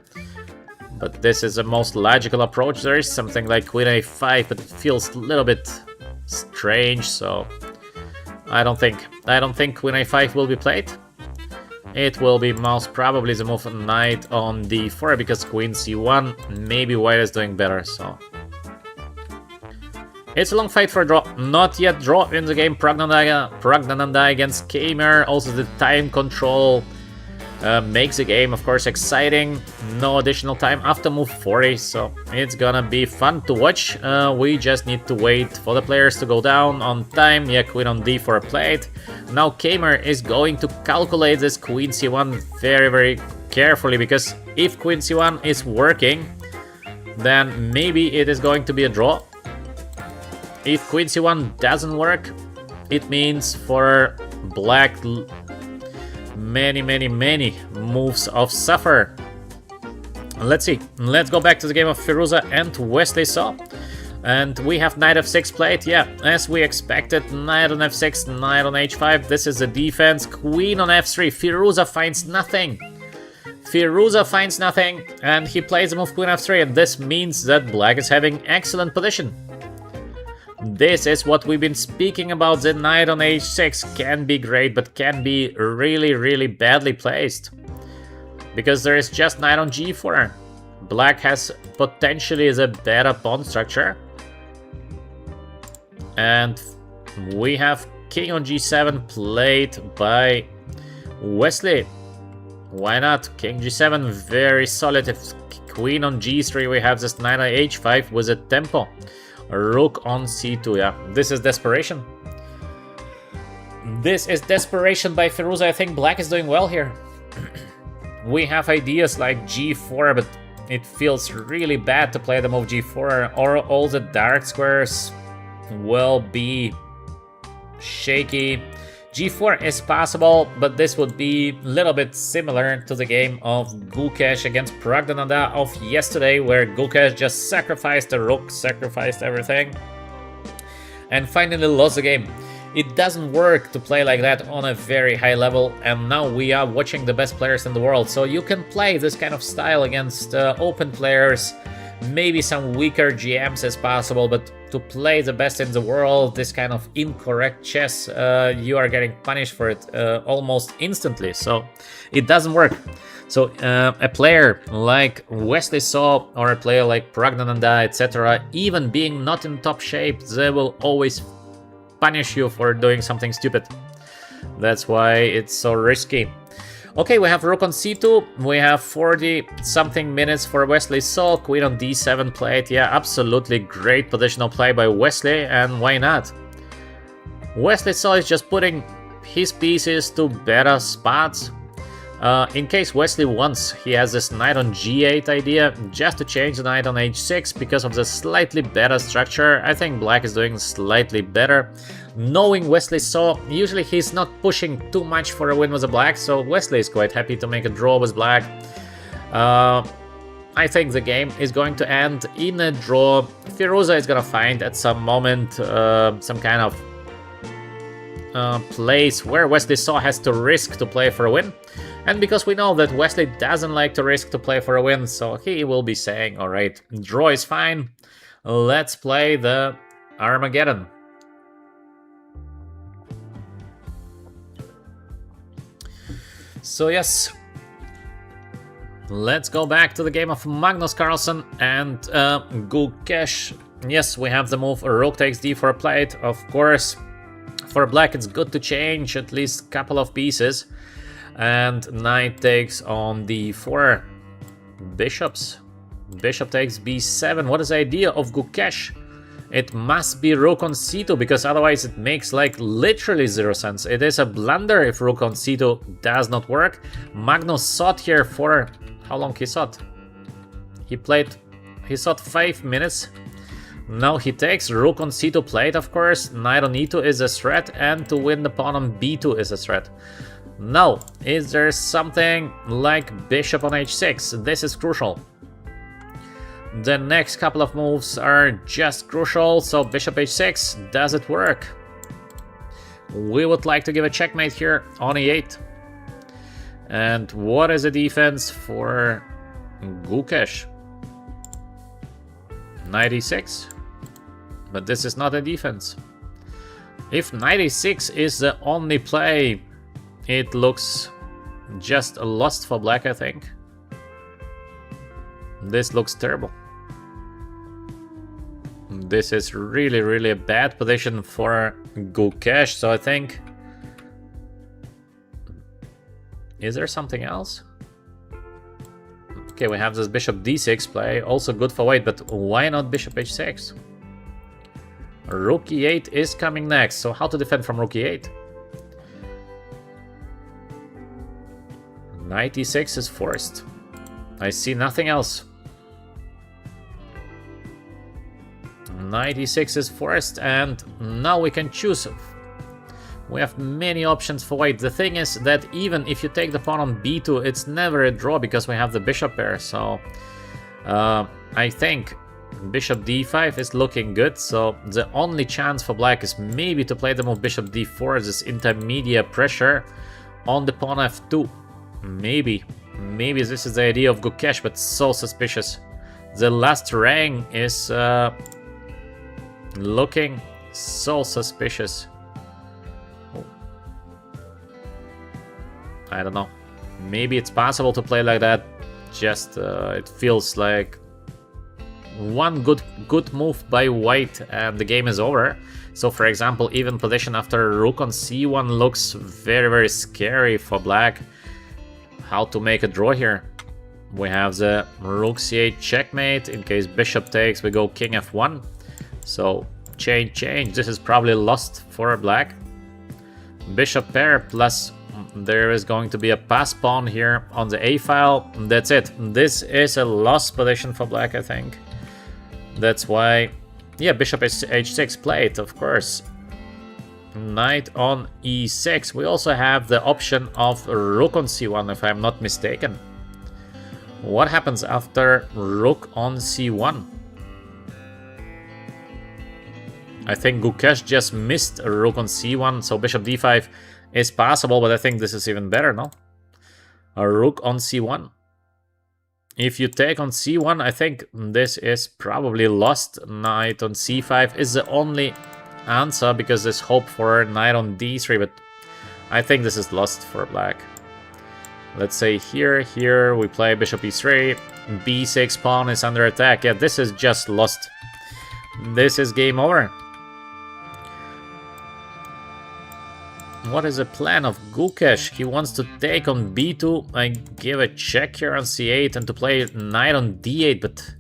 But this is the most logical approach. There is something like queen a5, but it feels a little bit strange, so I don't think queen a5 will be played. It will be most probably the move knight on d4, because queen c1, maybe white is doing better, so it's a long fight for a draw. Not yet draw in the game. Pragnananda against Kamer. Also the time control makes the game, of course, exciting. No additional time after move 40, so it's gonna be fun to watch. We just need to wait for the players to go down on time. Yeah, queen on d4 played. Now Kamer is going to calculate this queen c1 very, very carefully, because if queen c1 is working, then maybe it is going to be a draw. If queen c1 doesn't work, it means for black many moves of suffer. Let's see. Let's go back to the game of Firuza and Wesley Saw. And we have knight f6 played. Yeah, as we expected, knight on f6, knight on h5. This is the defense. Queen on f3. Firuza finds nothing. And he plays the move queen f3, and this means that black is having excellent position. This is what we've been speaking about. The knight on h6 can be great, but can be really badly placed, because there is just knight on g4. Black has potentially the better pawn structure, and we have king on g7 played by Wesley. Why not? King g7, very solid. If queen on g3, we have this knight on h5 with a tempo. Rook on c2, yeah. This is desperation. This is desperation by Firuza. I think black is doing well here. We have ideas like g4, but it feels really bad to play the move g4, or all the dark squares will be shaky. g4 is possible, but this would be a little bit similar to the game of Gukesh against Pragnananda of yesterday, where Gukesh just sacrificed the rook, sacrificed everything, and finally lost the game. It doesn't work to play like that on a very high level, and now we are watching the best players in the world, so you can play this kind of style against open players. Maybe some weaker GMs is possible, but to play the best in the world, this kind of incorrect chess, you are getting punished for it almost instantly, so it doesn't work. So a player like Wesley Saw or a player like Pragnananda, etc., even being not in top shape, they will always punish you for doing something stupid. That's why it's so risky. Okay, we have rook on c2. We have 40-something minutes for Wesley Saw. Queen on d7 played. Yeah, absolutely great positional play by Wesley, and why not? Wesley Saw is just putting his pieces to better spots. In case Wesley wants, he has this knight on g8 idea, just to change the knight on h6 because of the slightly better structure. I think black is doing slightly better. Knowing Wesley so, usually he's not pushing too much for a win with the black, so Wesley is quite happy to make a draw with black. I think the game is going to end in a draw. Firuza is gonna find at some moment some kind of place where Wesley So has to risk to play for a win. And because we know that Wesley doesn't like to risk to play for a win, so he will be saying, alright, draw is fine, let's play the Armageddon. So yes, let's go back to the game of Magnus Carlsen and Gukesh. Yes, we have the move rook takes d4 plate, of course. For black it's good to change at least a couple of pieces. And knight takes on d4. Bishops. Bishop takes b7. What is the idea of Gukesh? It must be rook on c2, because otherwise it makes like literally zero sense. It is a blunder if rook on c2 does not work. Magnus sought here for... how long he sought? He sought 5 minutes. Now he takes rook on c2 plate, of course. Knight on e2 is a threat, and to win the pawn on b2 is a threat. Now, is there something like bishop on h6? This is crucial. The next couple of moves are just crucial, so bishop h6, does it work? We would like to give a checkmate here on e8. And what is the defense for Gukesh? Knight e6. But this is not a defense. If knight e6 is the only play, it looks just a loss for black, I think. This looks terrible. This is really, really a bad position for Gukesh, so I think... Is there something else? Okay, we have this bishop d6 play, also good for white, but why not bishop h6? Rook e8 is coming next, so how to defend from rook e8? Knight e6 is forced. I see nothing else. Knight e6 is forced, and now we can choose. We have many options for white. The thing is that even if you take the pawn on b2, it's never a draw because we have the bishop pair. So I think bishop d5 is looking good. So the only chance for black is maybe to play the move bishop d4, this intermediate pressure on the pawn f2. Maybe this is the idea of Gukesh, but so suspicious. The last rank is looking so suspicious. I don't know. Maybe it's possible to play like that. Just it feels like one good move by white and the game is over. So for example, even position after rook on c1 looks very, very scary for black. How to make a draw here? We have the rook c8 checkmate. In case bishop takes, we go king f1. So change. This is probably lost for black. Bishop pair plus there is going to be a pass pawn here on the a file. That's it. This is a lost position for black, I think. That's why, yeah, bishop h6 played, of course. Knight on e6. We also have the option of rook on c1, if I'm not mistaken. What happens after rook on c1? I think Gukesh just missed a rook on c1, so bishop d5 is possible, but I think this is even better, no? A rook on c1. If you take on c1, I think this is probably lost. Knight on c5 is the only answer because there's hope for knight on d3, but I think this is lost for black. Let's say here we play bishop e3, b6 pawn is under attack. Yeah, this is just lost. This is game over. What is the plan of Gukesh? He wants to take on b2. I give a check here on c8 and to play knight on d8, but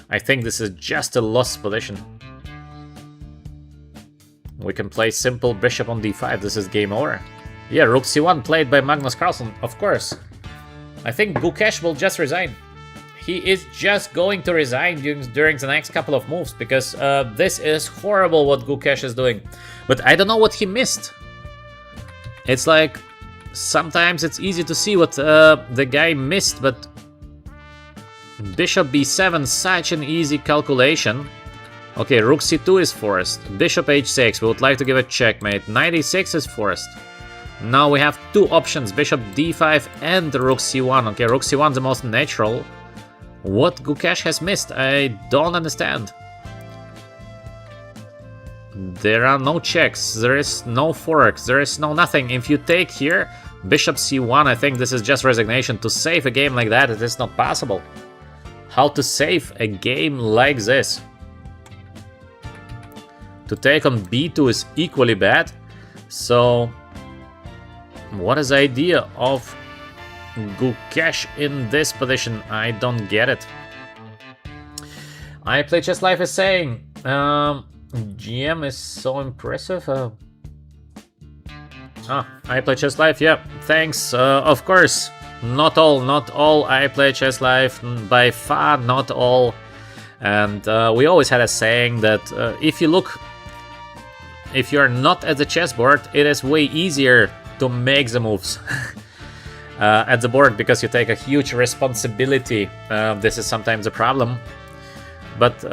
I think this is just a lost position. We can play simple bishop on d5. This is game over. Yeah, rook c1 played by Magnus Carlsen, of course. I think Gukesh will just resign. He is just going to resign during the next couple of moves, because this is horrible what Gukesh is doing. But I don't know what he missed. It's like, sometimes it's easy to see what the guy missed, but Bishop b7, such an easy calculation. Okay, Rook c2 is forced. Bishop h6, we would like to give a checkmate. Knight e6 is forced. Now we have two options, Bishop d5 and Rook c1. Okay, Rook c1 is the most natural. What Gukesh has missed? I don't understand. There are no checks, there is no forks, there is no nothing. If you take here, Bishop c1, I think this is just resignation. To save a game like that, it is not possible. How to save a game like this? To take on b2 is equally bad. So, what is the idea of Gukesh in this position? I don't get it. I Play Chess Life is saying, GM is so impressive. I Play Chess Life, yeah, thanks. Of course, not all I Play Chess Life, by far not all. And we always had a saying that if you're not at the chessboard, it is way easier to make the moves at the board, because you take a huge responsibility. This is sometimes a problem. But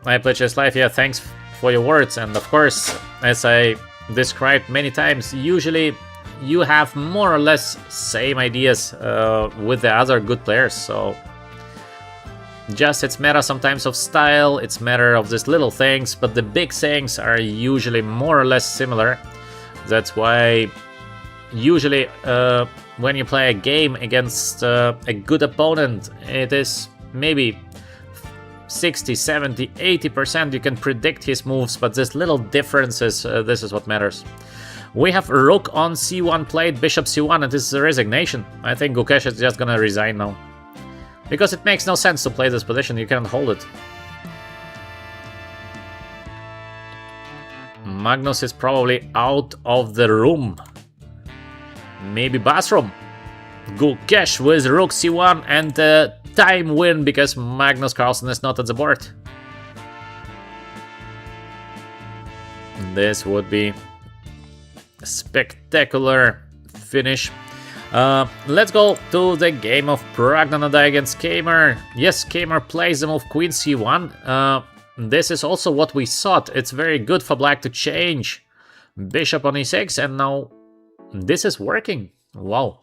I Play Chess Life, yeah, thanks for your words. And of course, as I described many times, usually you have more or less same ideas with the other good players. So just it's matter sometimes of style, it's matter of these little things, but the big things are usually more or less similar. That's why usually when you play a game against a good opponent, it is maybe 60, 70, 80% you can predict his moves, but these little differences, this is what matters. We have Rook on c1 played, Bishop c1, and this is a resignation. I think Gukesh is just gonna resign now. Because it makes no sense to play this position, you can't hold it. Magnus is probably out of the room. Maybe bathroom. Gukesh with Rook c1 and time win, because Magnus Carlsen is not at the board. This would be a spectacular finish. Let's go to the game of Praggnanandhaa against Khemer. Yes, Khemer plays the move Queen c1. This is also what we thought. It's very good for black to change Bishop on e6, and now this is working. Wow.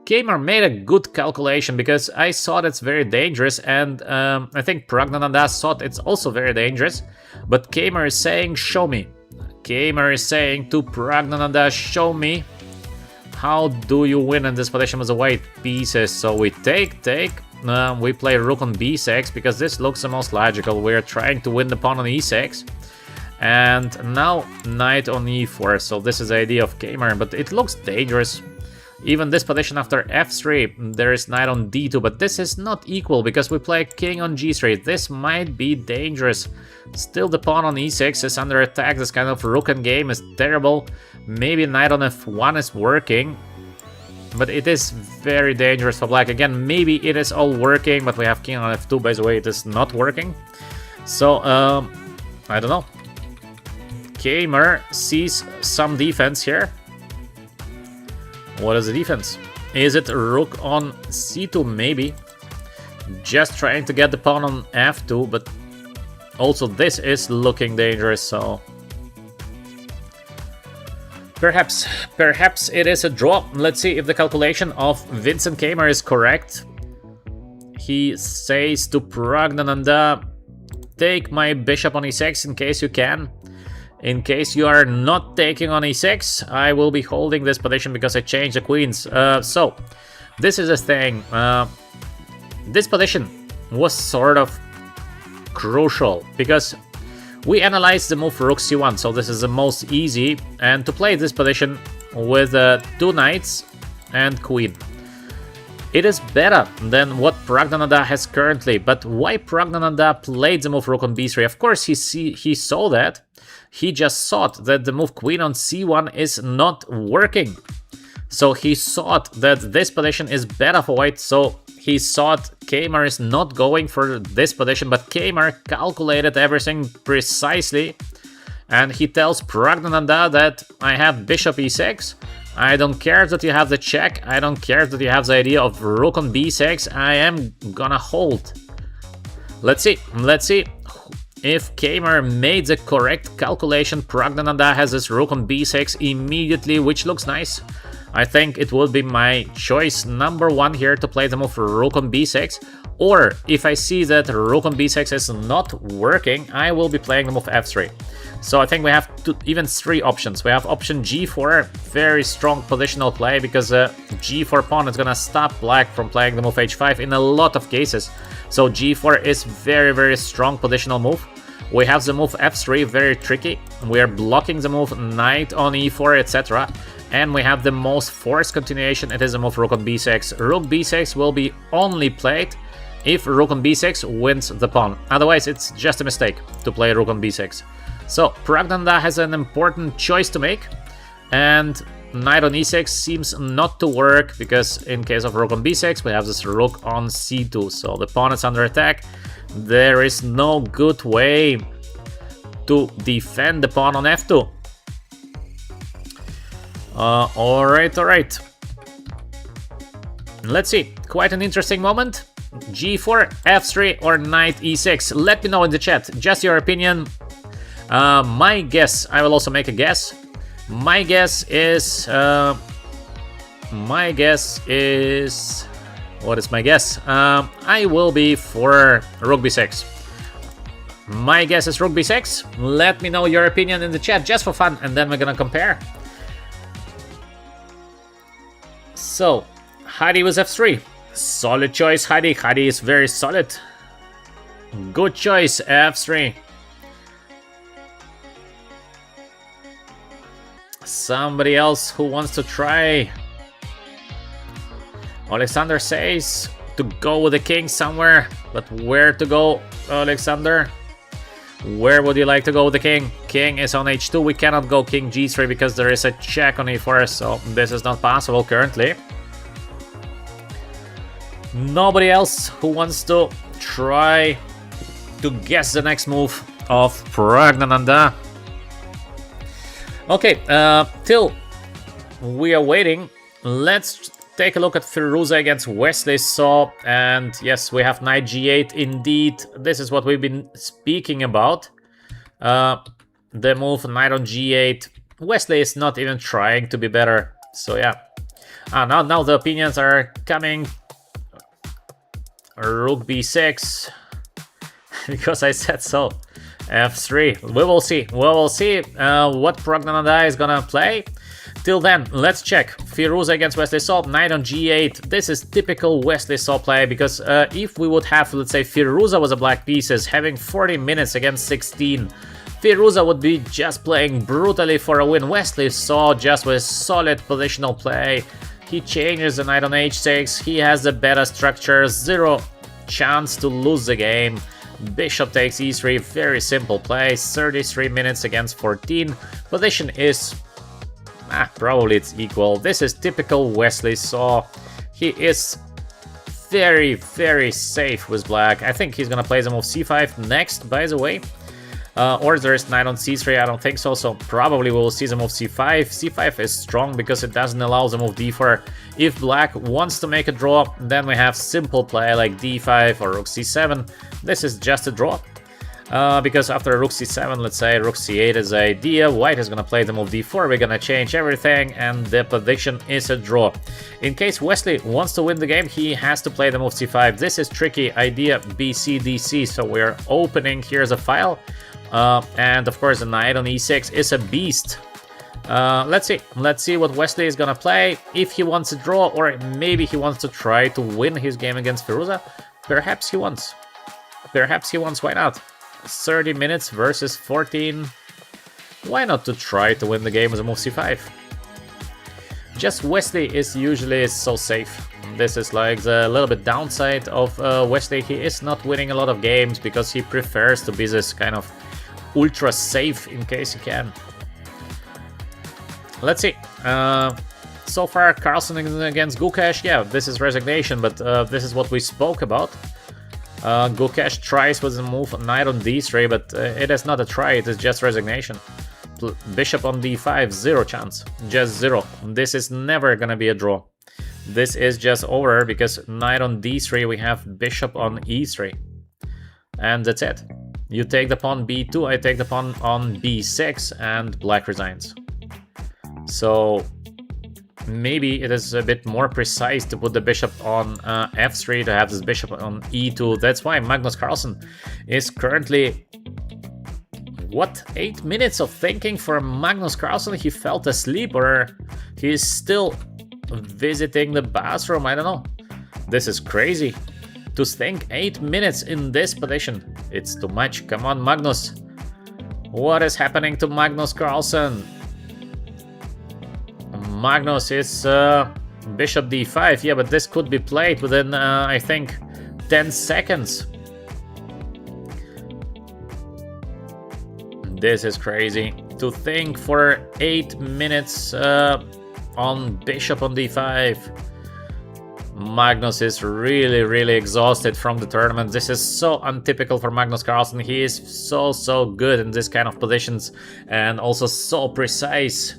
Khemer made a good calculation, because I thought it's very dangerous, and I think Praggnanandhaa thought it's also very dangerous. But Khemer is saying, show me. Khemer is saying to Praggnanandhaa, show me. How do you win in this position with the white pieces? So we take. We play Rook on b6, because this looks the most logical. We're trying to win the pawn on e6. And now Knight on e4. So this is the idea of Khemer, but it looks dangerous. Even this position after f3, there is Knight on d2, but this is not equal, because we play King on g3. This might be dangerous. Still the pawn on e6 is under attack. This kind of Rook and game is terrible. Maybe Knight on f1 is working, but it is very dangerous for black. Again, maybe it is all working, but we have King on f2, by the way, it is not working. So, I don't know. Khemer sees some defense here. What is the defense? Is it Rook on c2? Maybe. Just trying to get the pawn on f2, but also this is looking dangerous, so perhaps it is a draw. Let's see if the calculation of Vincent Khemer is correct. He says to Praggnanandhaa, take my bishop on e6 in case you can. In case you are not taking on e6, I will be holding this position because I changed the queens. So, this is a thing. This position was sort of crucial, because we analyzed the move Rook c1, so this is the most easy, and to play this position with two knights and queen. It is better than what Praggnanandhaa has currently, but why Praggnanandhaa played the move Rook on b3? Of course he saw that. He just thought that the move Queen on c1 is not working. So he thought that this position is better for white, so he thought Kmart is not going for this position, but Kmart calculated everything precisely, and he tells Pragnananda that I have bishop e6. I don't care that you have the check, I don't care that you have the idea of rook on b6, I am gonna hold. Let's see if Kmart made the correct calculation. Pragnananda has this rook on b6 immediately, which looks nice. I think it would be my choice number one here to play the move rook on b6. Or if I see that rook on b6 is not working, I will be playing the move f3. So I think we have even three options. We have option g4, very strong positional play, because g4 pawn is gonna stop black from playing the move h5 in a lot of cases. So g4 is very strong positional move. We have the move f3, very tricky. We are blocking the move knight on e4, etc. And we have the most forced continuation, it is a move rook on b6. Rook b6 will be only played if rook on b6 wins the pawn. Otherwise, it's just a mistake to play rook on b6. So Pragnananda has an important choice to make, and knight on e6 seems not to work, because in case of rook on b6 we have this rook on c2, so the pawn is under attack. There is no good way to defend the pawn on f2. Alright. Let's see, quite an interesting moment. g4, f3 or knight e6. Let me know in the chat, just your opinion. My guess, I will also make a guess. My guess is... what is my guess? I will be for rook b6. My guess is rook b6. Let me know your opinion in the chat, just for fun, and then we're gonna compare. So, Hadi was f3. Solid choice, Hadi. Hadi is very solid. Good choice, f3. Somebody else who wants to try? Alexander says to go with the king somewhere, but where to go, Alexander? Where would you like to go with the king? King is on h2, we cannot go king g3 because there is a check on e4, so this is not possible currently. Nobody else who wants to try to guess the next move of Pragnananda? Okay, till we are waiting, let's take a look at Firuza against Wesley So, and yes, we have knight g8 indeed. This is what we've been speaking about. The move knight on g8. Wesley is not even trying to be better, so yeah. Now the opinions are coming. Rook b6, because I said so. f3. We will see. We will see what Pragnananda is gonna play. Till then, let's check. Firuza against Wesley So, knight on g8. This is typical Wesley So play, because if we would have, let's say, Firuza was a black pieces, having 40 minutes against 16, Firuza would be just playing brutally for a win. Wesley So just with solid positional play. He changes the knight on h6, he has the better structure, zero chance to lose the game. Bishop takes e3, very simple play, 33 minutes against 14. Position is... probably it's equal. This is typical Wesley So. He is very safe with black. I think he's gonna play the move c5 next, by the way. Or there is knight on c3, I don't think so, so probably we will see the move c5. c5 is strong because it doesn't allow the move d4. If black wants to make a draw, then we have simple play like d5 or rook c7. This is just a draw. Because after rook c7, let's say rook c8 is the idea, white is gonna play the move d4, we're gonna change everything, and the prediction is a draw. In case Wesley wants to win the game, he has to play the move c5. This is tricky idea, bc, dc, so we're opening here's a file. And of course the knight on e6 is a beast. Let's see what Wesley is gonna play. If he wants a draw, or maybe he wants to try to win his game against Firuza. Perhaps he wants, why not? 30 minutes versus 14. Why not to try to win the game with a move c5? Just Wesley is usually so safe. This is like the little bit downside of Wesley. He is not winning a lot of games because he prefers to be this kind of ultra safe in case he can. Let's see. so far Carlsen against Gukesh, yeah, this is resignation, but this is what we spoke about. Gukesh tries with the move knight on d3, but it is not a try, it is just resignation. Bishop on d5, 0 chance, just 0. This is never gonna be a draw. This is just over because knight on d3, we have bishop on e3. And that's it. You take the pawn b2, I take the pawn on b6, and black resigns. So maybe it is a bit more precise to put the bishop on f3, to have this bishop on e2. That's why Magnus Carlsen is currently... What? 8 minutes of thinking for Magnus Carlsen? He fell asleep, or he's still visiting the bathroom? I don't know. This is crazy. To think 8 minutes in this position, it's too much. Come on, Magnus. What is happening to Magnus Carlsen? Magnus is bishop d5. Yeah, but this could be played within, I think, 10 seconds. This is crazy. To think for 8 minutes on bishop on d5. Magnus is really exhausted from the tournament. This is so untypical for Magnus Carlsen. He is so good in this kind of positions and also so precise.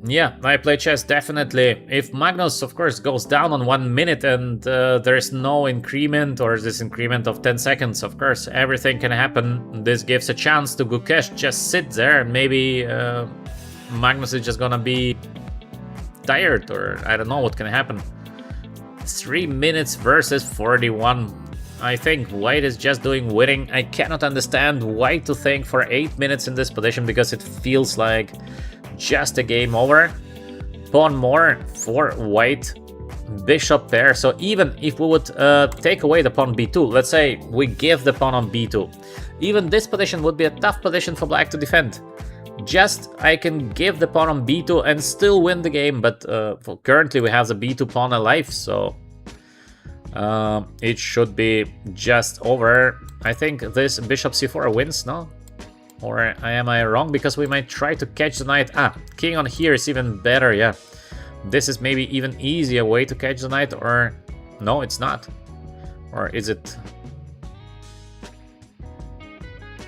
Yeah, I play chess definitely. If Magnus, of course, goes down on 1 minute and there is no increment, or this increment of 10 seconds, of course, everything can happen. This gives a chance to Gukesh just sit there, and maybe Magnus is just gonna be tired, or I don't know what can happen. 3 minutes versus 41. I think white is just doing winning. I cannot understand why to think for 8 minutes in this position, because it feels like just a game over. Pawn more for white, bishop pair. So even if we would take away the pawn b2, let's say we give the pawn on b2, even this position would be a tough position for black to defend. Just I can give the pawn on b2 and still win the game, but currently we have the b2 pawn alive, so it should be just over. I think this bishop c4 wins, no? Or am I wrong? Because we might try to catch the knight. Ah, king on here is even better, yeah. This is maybe even easier way to catch the knight, or... No, it's not. Or is it...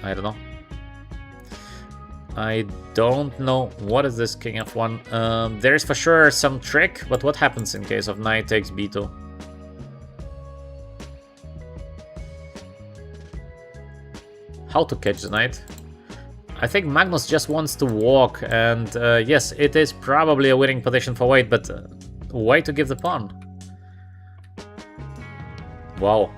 I don't know. I don't know. What is this king f1? There's for sure some trick, but what happens in case of knight takes b2? How to catch the knight? I think Magnus just wants to walk, and yes, it is probably a winning position for white, but why to give the pawn? Wow.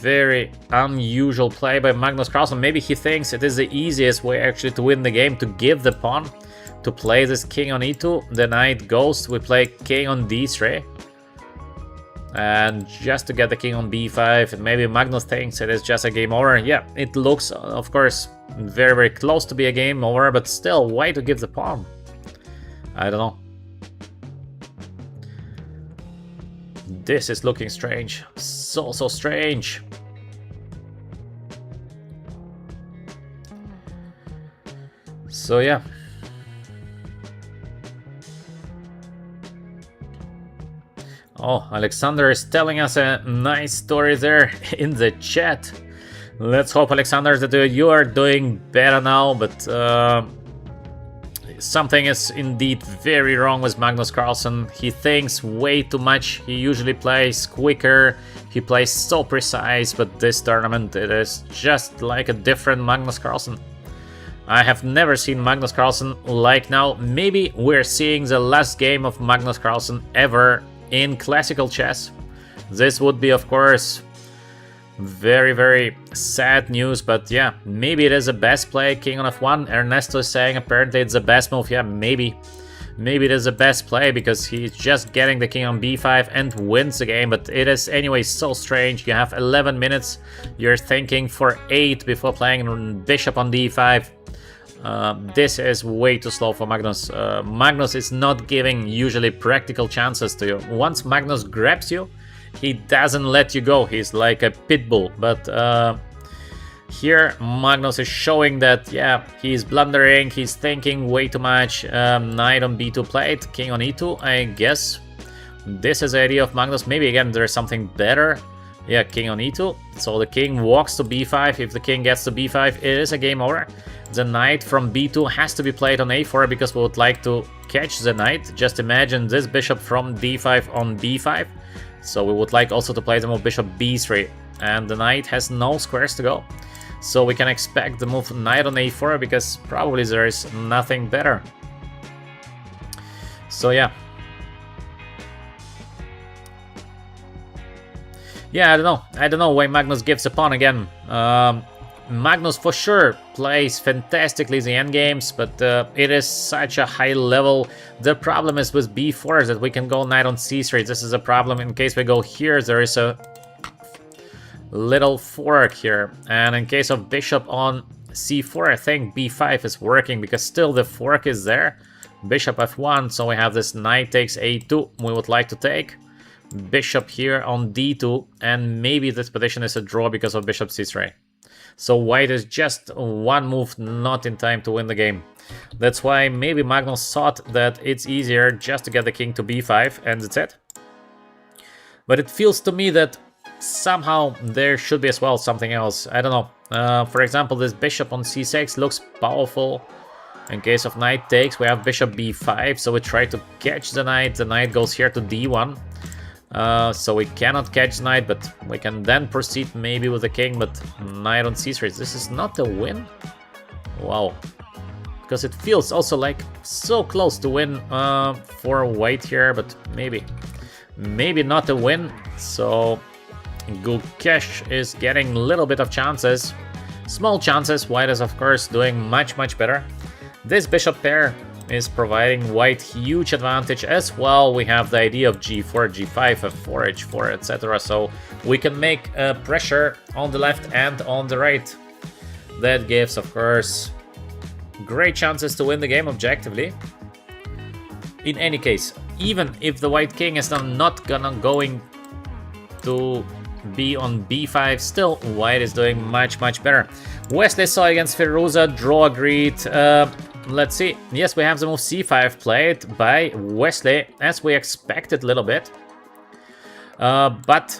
Very unusual play by Magnus Carlsen. Maybe he thinks it is the easiest way actually to win the game, to give the pawn, to play this king on e2, the knight goes, we play king on d3. And just to get the king on b5, and maybe Magnus thinks it is just a game over. Yeah, it looks, of course, very close to be a game over, but still, why to give the pawn? I don't know. This is looking strange. So strange. So yeah. Oh, Alexander is telling us a nice story there in the chat. Let's hope, Alexander, that you are doing better now, but something is indeed very wrong with Magnus Carlsen. He thinks way too much. He usually plays quicker. He plays so precise, but this tournament, it is just like a different Magnus Carlsen. I have never seen Magnus Carlsen like now. Maybe we're seeing the last game of Magnus Carlsen ever in classical chess. This would be, of course, very sad news, but yeah, maybe it is the best play, king on f1. Ernesto is saying apparently it's the best move. Yeah, maybe it is the best play because he's just getting the king on b5 and wins the game, but it is anyway so strange. You have 11 minutes, you're thinking for 8 before playing bishop on d5. This is way too slow for Magnus. Magnus is not giving usually practical chances to you. Once Magnus grabs you, he doesn't let you go. He's like a pit bull. But Here, Magnus is showing that, yeah, he's blundering, he's thinking way too much. Knight on b2 played, king on e2, I guess. This is the idea of Magnus. Maybe again there's something better. Yeah, king on e2. So the king walks to b5. If the king gets to b5, it is a game over. The knight from b2 has to be played on a4 because we would like to catch the knight. Just imagine this bishop from d5 on b5. So we would like also to play the move bishop b3. And the knight has no squares to go. So we can expect the move knight on a4 because probably there is nothing better. So yeah. Yeah, I don't know why Magnus gives a pawn again. Magnus for sure plays fantastically the endgames, but it is such a high level. The problem is with b4 that we can go knight on c3. This is a problem. In case we go here, there is a little fork here. And in case of bishop on c4, I think b5 is working because still the fork is there. Bishop f1, so we have this knight takes a2 we would like to take. Bishop here on d2, and maybe this position is a draw because of bishop c3. So white is just one move not in time to win the game. That's why maybe Magnus thought that it's easier just to get the king to b5 and that's it. But it feels to me that somehow there should be as well something else. I don't know. For example, this bishop on c6 looks powerful. In case of knight takes, we have bishop b5, so we try to catch the knight. The knight goes here to d1. So we cannot catch knight, but we can then proceed maybe with the king, but knight on c3. This is not a win? Wow. Because it feels also like so close to win for white here, but maybe not a win. So Gukesh is getting a little bit of chances. Small chances. White is of course doing much better. This bishop pair is providing white huge advantage as well. We have the idea of g4, g5, f4, h4, etc. So we can make pressure on the left and on the right. That gives, of course, great chances to win the game objectively. In any case, even if the white king is not going to be on b5, still white is doing much better. Wesley saw against Firuza, draw agreed. Let's see. Yes, we have the move c5 played by Wesley, as we expected a little bit. But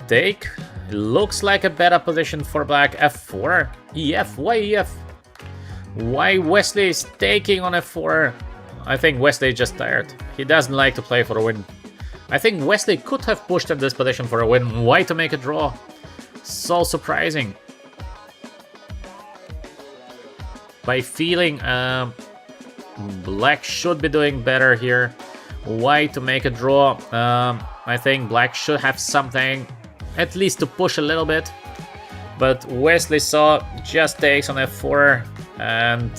take looks like a better position for black. f4, ef, why ef? Why Wesley is taking on f4? I think Wesley is just tired. He doesn't like to play for a win. I think Wesley could have pushed at this position for a win. Why to make a draw? So surprising. By feeling black should be doing better here. White to make a draw. I think black should have something at least to push a little bit. But Wesley saw just takes on f4 and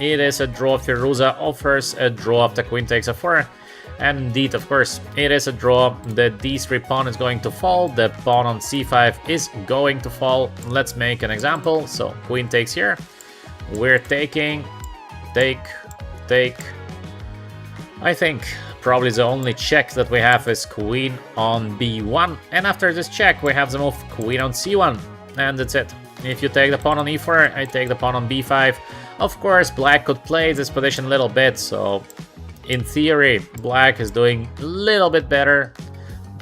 it is a draw. Firuza offers a draw after queen takes f4. And indeed, of course, it is a draw. The d3 pawn is going to fall. The pawn on c5 is going to fall. Let's make an example. So queen takes here. We're taking, take. I think probably the only check that we have is queen on b1. And after this check, we have the move queen on c1. And that's it. If you take the pawn on e4, I take the pawn on b5. Of course, black could play this position a little bit. So in theory, black is doing a little bit better.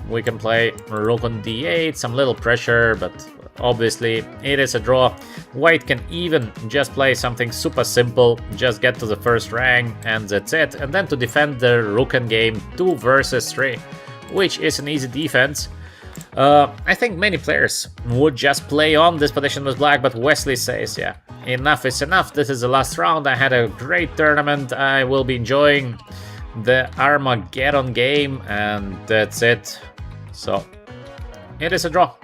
We can play rook on d8, some little pressure, but obviously it is a draw. White can even just play something super simple, just get to the first rank and that's it. And then to defend the rook in game 2 versus 3, which is an easy defense. I think many players would just play on this position with black, but Wesley says, yeah, enough is enough. This is the last round. I had a great tournament. I will be enjoying the Armageddon game and that's it. So it is a draw.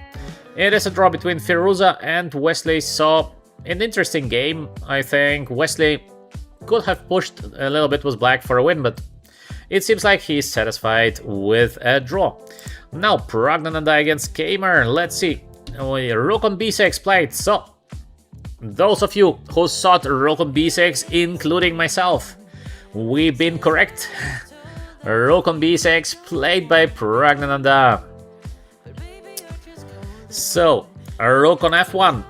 It is a draw between Firuza and Wesley, so an interesting game. I think Wesley could have pushed a little bit with black for a win, but it seems like he's satisfied with a draw. Now Pragnananda against Kamer. Let's see. Rook on b6 played. So those of you who thought rook on b6, including myself, we've been correct. Rook on b6 played by Pragnananda. So Rook on f1.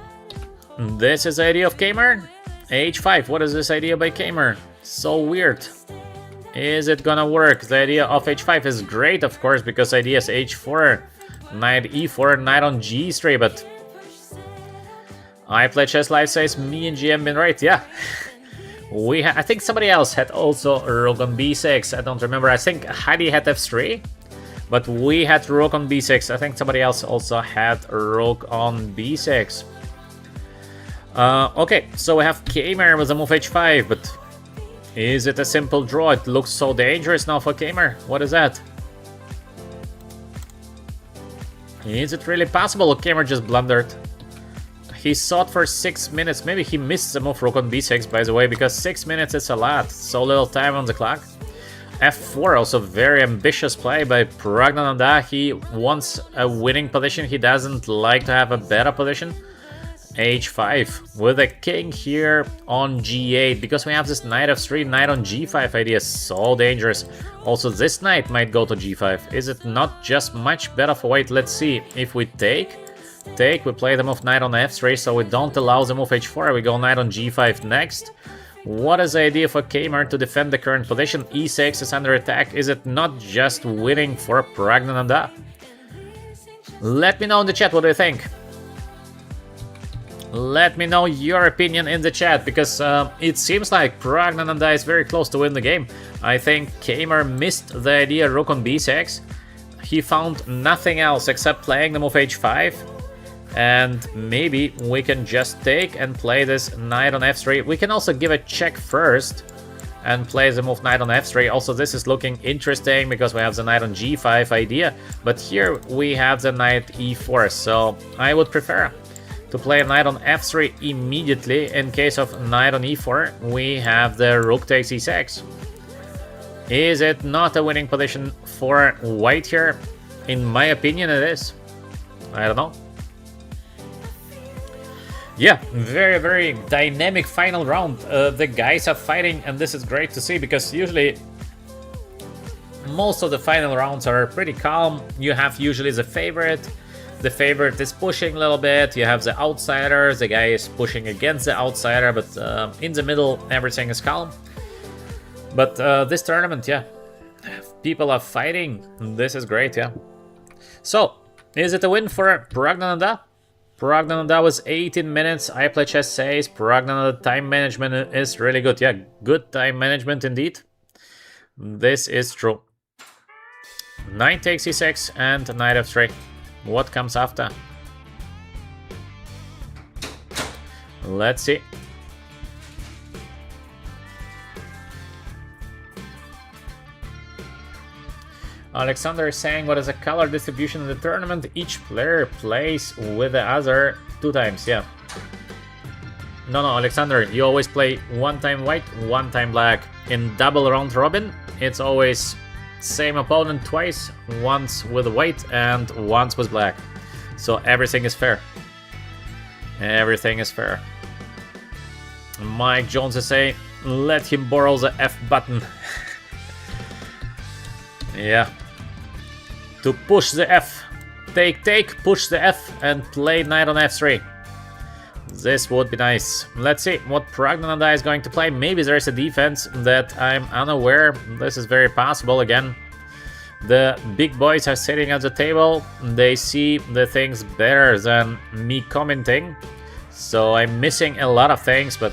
This is the idea of Kamer. h5. What is this idea by Kamer? So weird. Is it gonna work? The idea of h5 is great, of course, because idea is h4, knight e4, knight on g3, but I Play Chess Live says me and GM been right. Yeah. I think somebody else had also rook on b6. I don't remember. I think Heidi had f3, but we had rook on b6. I think somebody else also had rook on b6. Okay, so we have Kamer with a move h5, but is it a simple draw? It looks so dangerous now for Kamer. What is that? Is it really possible? Kamer just blundered. He sought for 6 minutes. Maybe he missed the move rook on b6, by the way, because 6 minutes is a lot. So little time on the clock. f4, also very ambitious play by Praggnanandhaa. He wants a winning position. He doesn't like to have a better position. h5 with a king here on g8, because we have this knight f3, knight on g5 idea. So dangerous. Also, this knight might go to g5. Is it not just much better for white? Let's see. If we take, we play the move knight on f3, so we don't allow the move h4. We go knight on g5 next. What is the idea for Kamer to defend the current position? e6 is under attack. Is it not just winning for Praggnanandhaa? Let me know in the chat, what do you think? Let me know your opinion in the chat, because it seems like Praggnanandhaa is very close to win the game. I think Kamer missed the idea rook on b6. He found nothing else except playing the move h5. And maybe we can just take and play this knight on f3. We can also give a check first and play the move knight on f3. Also, this is looking interesting because we have the knight on g5 idea. But here we have the knight e4. So I would prefer to play a knight on f3 immediately. In case of knight on e4, we have the rook takes e6. Is it not a winning position for white here? In my opinion, it is. I don't know. Yeah, very, very dynamic final round. The guys are fighting, and this is great to see, because usually most of the final rounds are pretty calm. You have usually the favorite. The favorite is pushing a little bit. You have the outsider. The guy is pushing against the outsider, but in the middle, everything is calm. But this tournament, yeah, people are fighting. This is great, yeah. So, is it a win for Praggnanandhaa? Praggnanandhaa was 18 minutes. I Play Chess says Praggnanandhaa time management is really good. Yeah, good time management indeed. This is true. Knight takes e6 and knight f3. What comes after? Let's see. Alexander is saying, what is a color distribution in the tournament? Each player plays with the other 2 times, yeah. No, Alexander, you always play 1 time white, 1 time black. In double round robin, it's always same opponent twice, once with white and once with black. So everything is fair. Everything is fair. Mike Jones is saying, let him borrow the F button. Yeah. To push the F. Take, push the F and play knight on f3. This would be nice. Let's see what Praggnanandhaa is going to play. Maybe there is a defense that I'm unaware. This is very possible again. The big boys are sitting at the table. They see the things better than me commenting. So I'm missing a lot of things, but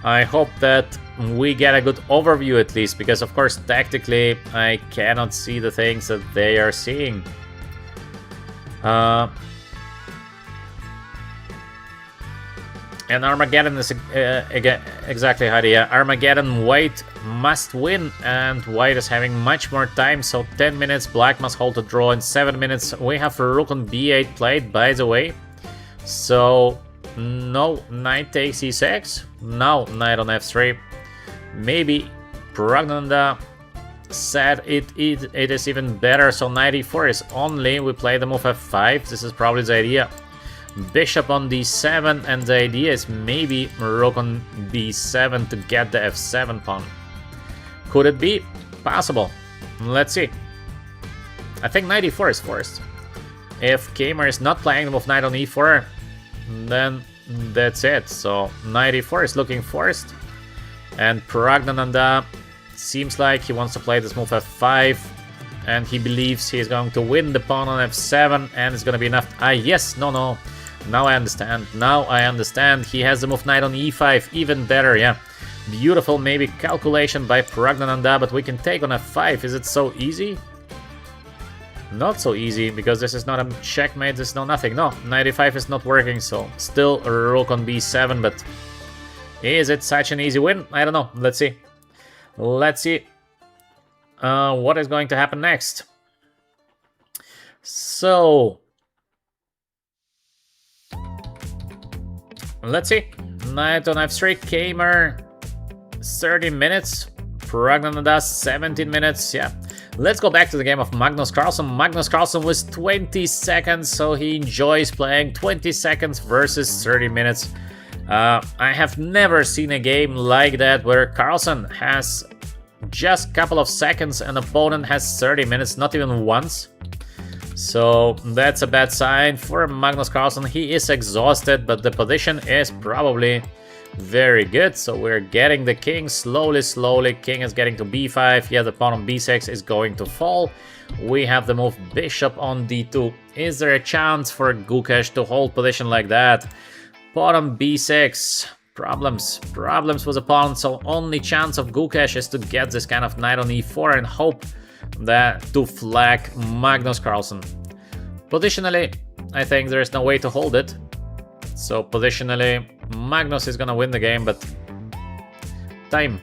I hope that we get a good overview at least, because of course tactically I cannot see the things that they are seeing. And Armageddon is exactly how the Armageddon white must win, and white is having much more time, so 10 minutes black must hold a draw. In 7 minutes we have rook on b8 played, by the way. So no knight takes e6, now knight on f3. Maybe Praggnanandhaa said it is even better, so knight e4 is only, we play the move f5. This is probably the idea. Bishop on d7, and the idea is maybe rook on b7 to get the f7 pawn. Could it be? Possible. Let's see. I think knight e4 is forced. If Kamer is not playing the move knight on e4, then that's it. So knight e4 is looking forced, and Pragnananda seems like he wants to play this move f5, and he believes he's going to win the pawn on f7, and it's going to be enough. Yes, no. Now I understand. He has the move knight on e5, even better, yeah. Beautiful, maybe calculation by Pragnananda, but we can take on f5. Is it so easy? Not so easy, because this is not a checkmate, this is no nothing. No, knight e5 is not working, so still rook on b7, but is it such an easy win? I don't know. Let's see. What is going to happen next? So let's see. Knight on f3, Kamer 30 minutes, Pragnananda 17 minutes, yeah. Let's go back to the game of Magnus Carlsen. Magnus Carlsen was 20 seconds, so he enjoys playing 20 seconds versus 30 minutes. I have never seen a game like that where Carlsen has just a couple of seconds and opponent has 30 minutes, not even once. So that's a bad sign for Magnus Carlsen. He is exhausted, but the position is probably very good. So we're getting the king slowly. King is getting to b5. Yeah, the pawn on b6 is going to fall. We have the move bishop on d2. Is there a chance for Gukesh to hold position like that? Pawn on b6. Problems with the pawn. So only chance of Gukesh is to get this kind of knight on e4 and hope that to flag Magnus Carlsen. Positionally, I think there is no way to hold it. So positionally, Magnus is gonna win the game, but time.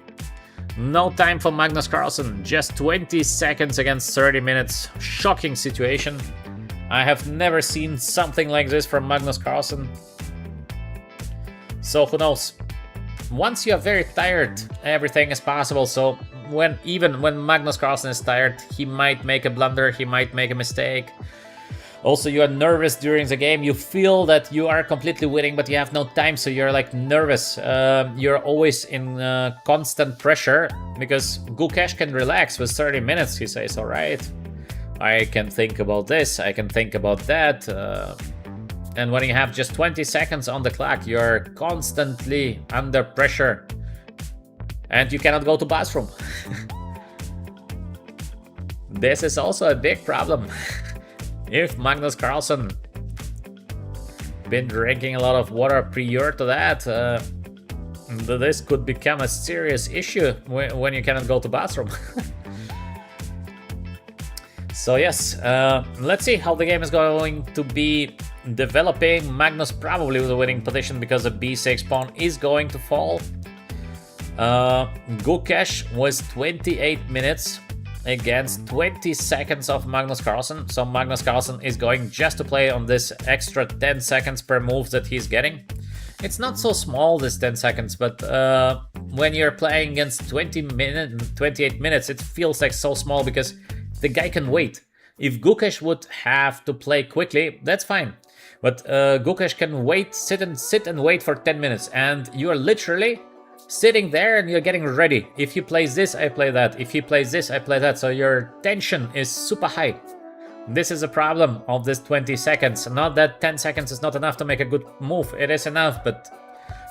No time for Magnus Carlsen. Just 20 seconds against 30 minutes. Shocking situation. I have never seen something like this from Magnus Carlsen. So who knows? Once you are very tired, everything is possible. So even when Magnus Carlsen is tired, he might make a blunder, he might make a mistake. Also, you are nervous during the game. You feel that you are completely winning, but you have no time, so you're like nervous. You're always in constant pressure, because Gukesh can relax with 30 minutes. He says, all right, I can think about this, I can think about that. And when you have just 20 seconds on the clock, you're constantly under pressure. And you cannot go to bathroom. This is also a big problem. If Magnus Carlsen been drinking a lot of water prior to that, this could become a serious issue when you cannot go to bathroom. So yes, let's see how the game is going to be developing. Magnus probably with a winning position because the b6 pawn is going to fall. Gukesh was 28 minutes against 20 seconds of Magnus Carlsen. So Magnus Carlsen is going just to play on this extra 10 seconds per move that he's getting. It's not so small, this 10 seconds, but when you're playing against 28 minutes, it feels like so small because the guy can wait. If Gukesh would have to play quickly, that's fine. But Gukesh can wait, sit and wait for 10 minutes, and you are literally sitting there and you're getting ready. If he plays this, I play that. If he plays this, I play that. So your tension is super high. This is a problem of this 20 seconds. Not that 10 seconds is not enough to make a good move. It is enough, but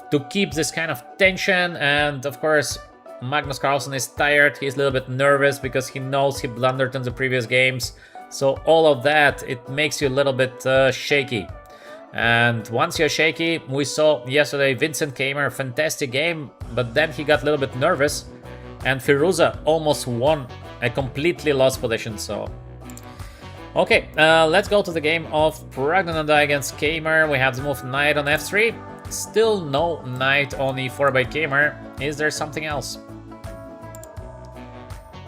to keep this kind of tension, and of course, Magnus Carlsen is tired. He's a little bit nervous because he knows he blundered in the previous games. So all of that, it makes you a little bit shaky. And once you're shaky, we saw yesterday Vincent Kamer, fantastic game, but then he got a little bit nervous, and Firuza almost won a completely lost position. So, okay, let's go to the game of Pragnananda against Kamer. We have the move knight on f3. Still no knight on e4 by Kamer. Is there something else?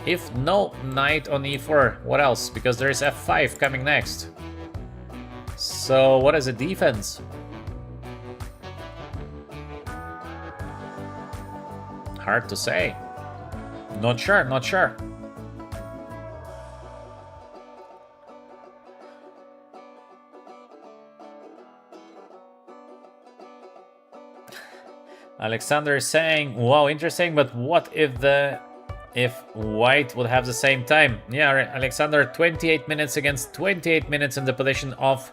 If no knight on e4, what else? Because there is f5 coming next. So what is the defense? Hard to say. Not sure. Alexander is saying, wow, interesting, but what if the if white would have the same time. Yeah, Alexander, 28 minutes against 28 minutes in the position of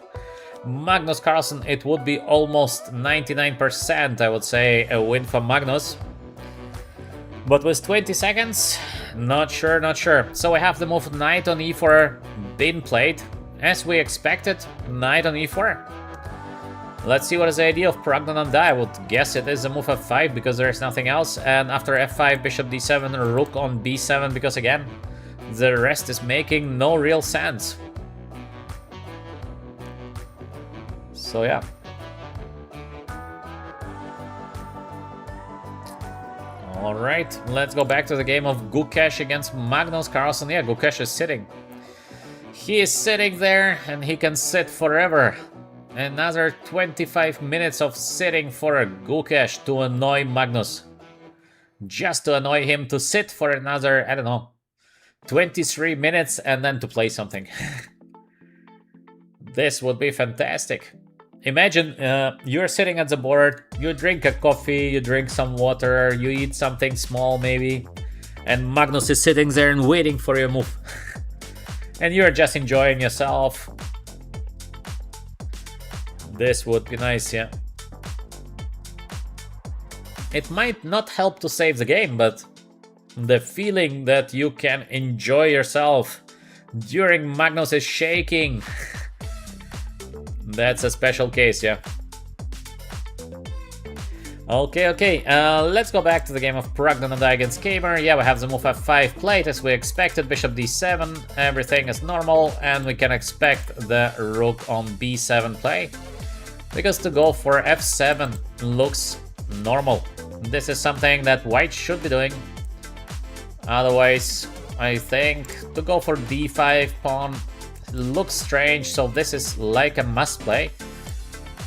Magnus Carlsen. It would be almost 99%, I would say, a win for Magnus. But with 20 seconds, not sure, not sure. So we have the move knight on e4 being played. As we expected, knight on e4. Let's see what is the idea of Pragnananda. I would guess it is a move f5 because there is nothing else. And after f5, bishop d7, rook on b7 because again, the rest is making no real sense. So yeah. Alright, let's go back to the game of Gukesh against Magnus Carlsen. Yeah, Gukesh is sitting. He is sitting there and he can sit forever. Another 25 minutes of sitting for Gukesh to annoy Magnus. Just to annoy him to sit for another, I don't know, 23 minutes and then to play something. This would be fantastic. Imagine you're sitting at the board, you drink a coffee, you drink some water, you eat something small maybe, and Magnus is sitting there and waiting for your move. And you're just enjoying yourself. This would be nice, yeah. It might not help to save the game, but the feeling that you can enjoy yourself during Magnus is shaking. That's a special case, yeah. Okay, let's go back to the game of Pragnananda against Kamer. Yeah, we have the move f5 played as we expected, bishop d7, everything is normal, and we can expect the rook on b7 play. Because to go for f7 looks normal. This is something that white should be doing. Otherwise, I think to go for d5 pawn looks strange, so this is like a must play.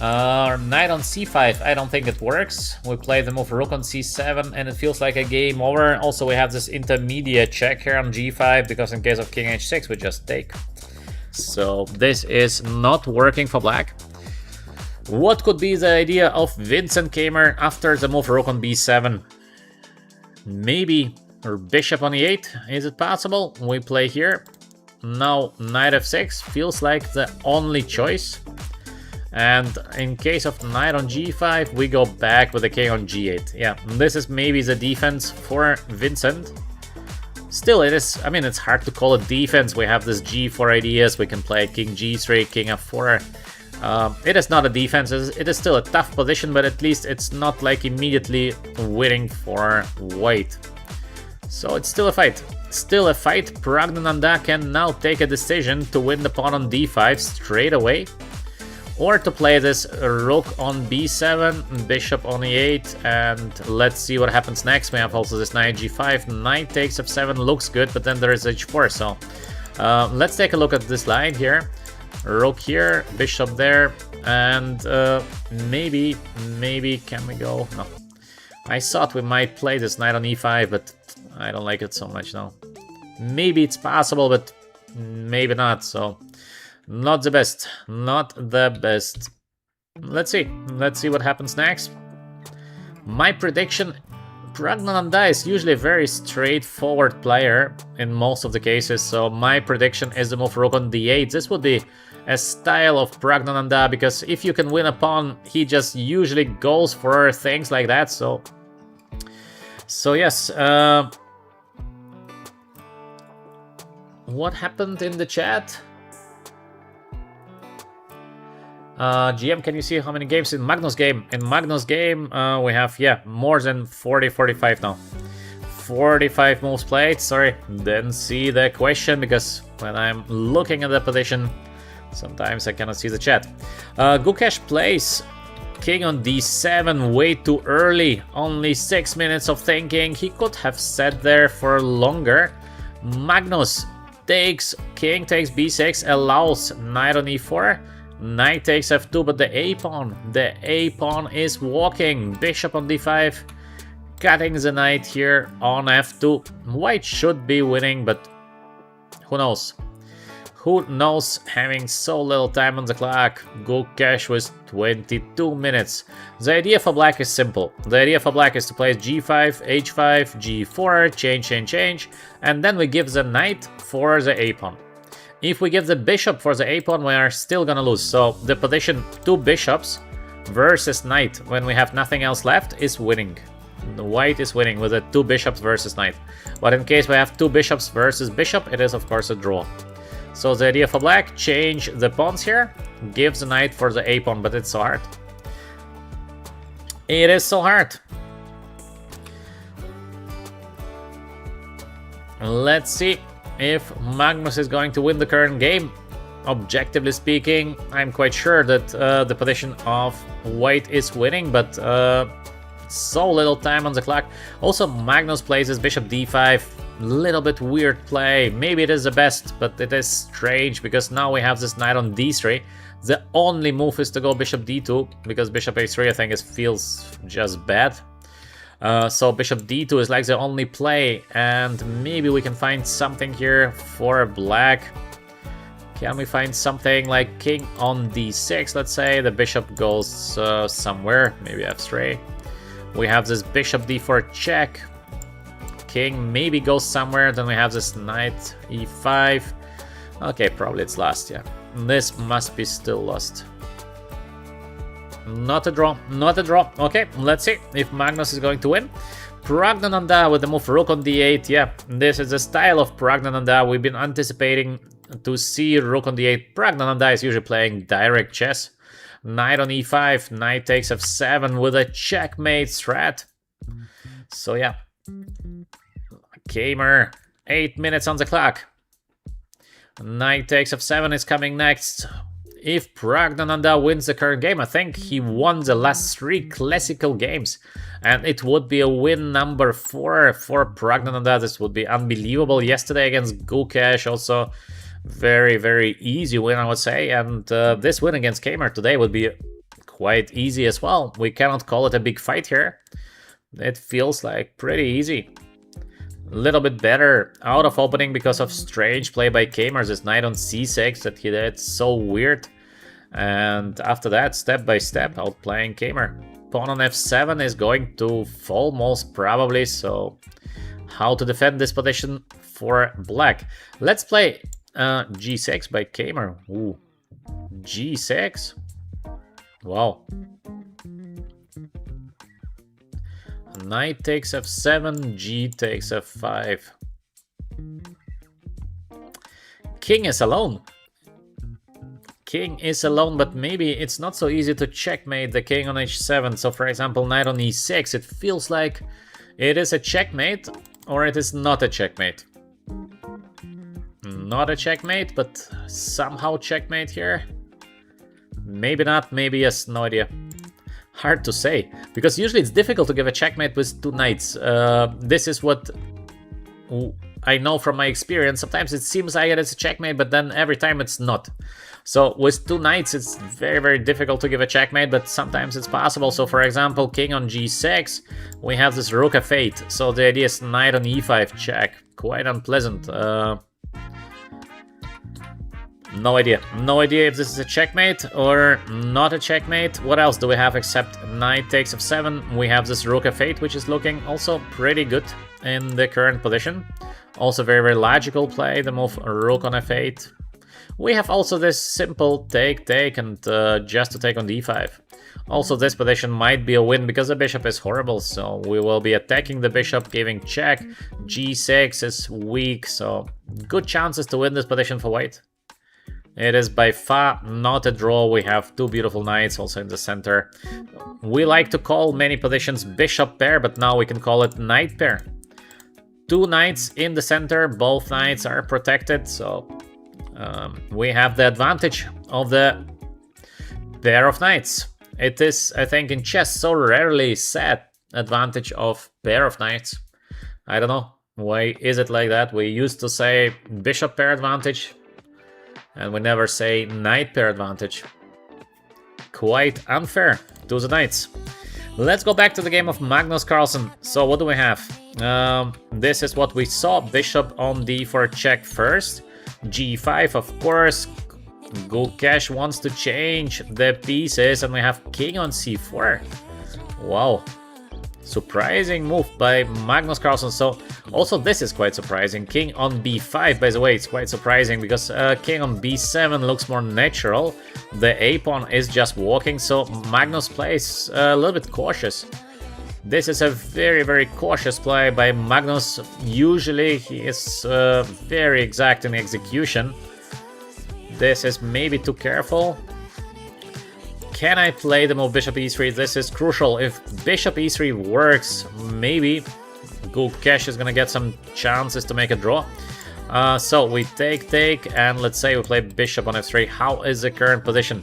Knight on c5, I don't think it works. We play the move rook on c7 and it feels like a game over. Also, we have this intermediate check here on g5 because in case of king h6 we just take. So this is not working for black. What could be the idea of Vincent Kamer after the move rook on b7? Maybe bishop on e8, is it possible? We play here. Now knight f6 feels like the only choice. And in case of knight on g5, we go back with the king on g8. Yeah, this is maybe the defense for Vincent. Still, it is, I mean, it's hard to call it defense. We have this g4 ideas. We can play king g3, king f4. It is not a defense. It is still a tough position, but at least it's not like immediately winning for white. So it's still a fight. Still a fight. Pragnananda can now take a decision to win the pawn on d5 straight away. Or to play this rook on b7, bishop on e8, and let's see what happens next. We have also this knight g5, knight takes f7, looks good, but then there is h4, so let's take a look at this line here. Rook here, bishop there, and maybe can we go? No. I thought we might play this knight on e5, but I don't like it so much now. Maybe it's possible, but maybe not, so not the best, not the best. Let's see what happens next. My prediction, Pragnananda is usually a very straightforward player in most of the cases, so my prediction is the move rook on d8. This would be a style of Pragnananda, because if you can win a pawn, he just usually goes for things like that, so yes. What happened in the chat? GM, can you see how many games in Magnus game? In Magnus game, we have, yeah, more than 45 now. 45 moves played. Sorry, didn't see the question because when I'm looking at the position, sometimes I cannot see the chat. Gukesh plays king on d7 way too early. Only 6 minutes of thinking. He could have sat there for longer. Magnus takes, king takes b6, allows knight on e4. Knight takes f2, but the a pawn is walking. Bishop on d5, cutting the knight here on f2. White should be winning, but who knows? Who knows, having so little time on the clock, Gukesh was 22 minutes. The idea for black is simple. The idea for black is to play g5, h5, g4, change, and then we give the knight for the a pawn. If we give the bishop for the a pawn, we are still gonna lose. So the position 2 bishops versus knight, when we have nothing else left, is winning. The white is winning with the 2 bishops versus knight. But in case we have 2 bishops versus bishop, it is of course a draw. So the idea for black, change the pawns here, give the knight for the a pawn, but it's so hard. It is so hard. Let's see if Magnus is going to win the current game. Objectively speaking, I'm quite sure that the position of white is winning, but so little time on the clock. Also, Magnus plays his bishop d5. Little bit weird play. Maybe it is the best, but it is strange because now we have this knight on d3. The only move is to go bishop d2 because bishop a3 I think feels just bad. So bishop d2 is like the only play, and maybe we can find something here for black. Can we find something like king on d6? Let's say the bishop goes somewhere, maybe f3. We have this bishop d4 check. King maybe goes somewhere, then we have this knight e5. Okay, probably it's lost, yeah. This must be still lost. Not a draw, not a draw. Okay, let's see if Magnus is going to win. Pragnananda with the move rook on d8. Yeah, this is the style of Pragnananda. We've been anticipating to see rook on d8. Pragnananda is usually playing direct chess. Knight on e5, knight takes f7 with a checkmate threat. So yeah. Gamer, 8 minutes on the clock. Knight takes f7 is coming next. If Pragnananda wins the current game, I think he won the last 3 classical games. And it would be a win number 4 for Pragnananda. This would be unbelievable. Yesterday against Gukesh, also very, very easy win, I would say. And this win against Gamer today would be quite easy as well. We cannot call it a big fight here. It feels like pretty easy. A little bit better out of opening because of strange play by Kamer, this knight on c6 that he did, so weird. And after that, step by step, outplaying Kamer. Pawn on f7 is going to fall most probably, so how to defend this position for black. Let's play g6 by Kamer. Ooh, g6? Wow. Knight takes f7, g takes f5. King is alone. King is alone, but maybe it's not so easy to checkmate the king on h7. So for example, knight on e6, it feels like it is a checkmate or it is not a checkmate. Not a checkmate, but somehow checkmate here. Maybe not, maybe yes, no idea. Hard to say, because usually it's difficult to give a checkmate with 2 knights. This is what I know from my experience. Sometimes it seems like it's a checkmate, but then every time it's not. So with 2 knights, it's very, very difficult to give a checkmate, but sometimes it's possible. So for example, king on g6, we have this rook f8. So the idea is knight on e5 check. Quite unpleasant. No idea. No idea if this is a checkmate or not a checkmate. What else do we have except knight takes f7? We have this rook f8, which is looking also pretty good in the current position. Also very, very logical play, the move rook on f8. We have also this simple take, and just to take on d5. Also, this position might be a win because the bishop is horrible, so we will be attacking the bishop, giving check. g6 is weak, so good chances to win this position for white. It is by far not a draw. We have 2 beautiful knights also in the center. We like to call many positions bishop pair, but now we can call it knight pair. 2 knights in the center, both knights are protected, so we have the advantage of the pair of knights. It is, I think, in chess so rarely said advantage of pair of knights. I don't know, why is it like that? We used to say bishop pair advantage, and we never say knight pair advantage. Quite unfair to the knights. Let's go back to the game of Magnus Carlsen. So what do we have? This is what we saw. Bishop on d4 check first. G5, of course. Gukesh wants to change the pieces, and we have king on c4. Wow. Surprising move by Magnus Carlsen. So also this is quite surprising. King on b5, by the way, it's quite surprising because king on b7 looks more natural. The a pawn is just walking, so Magnus plays a little bit cautious. This is a very cautious play by Magnus. Usually he is very exact in execution. This is maybe too careful. Can I play the move bishop e3? This is crucial. If bishop e3 works, maybe Gukesh is gonna get some chances to make a draw. So we take, and let's say we play bishop on f3. How is the current position?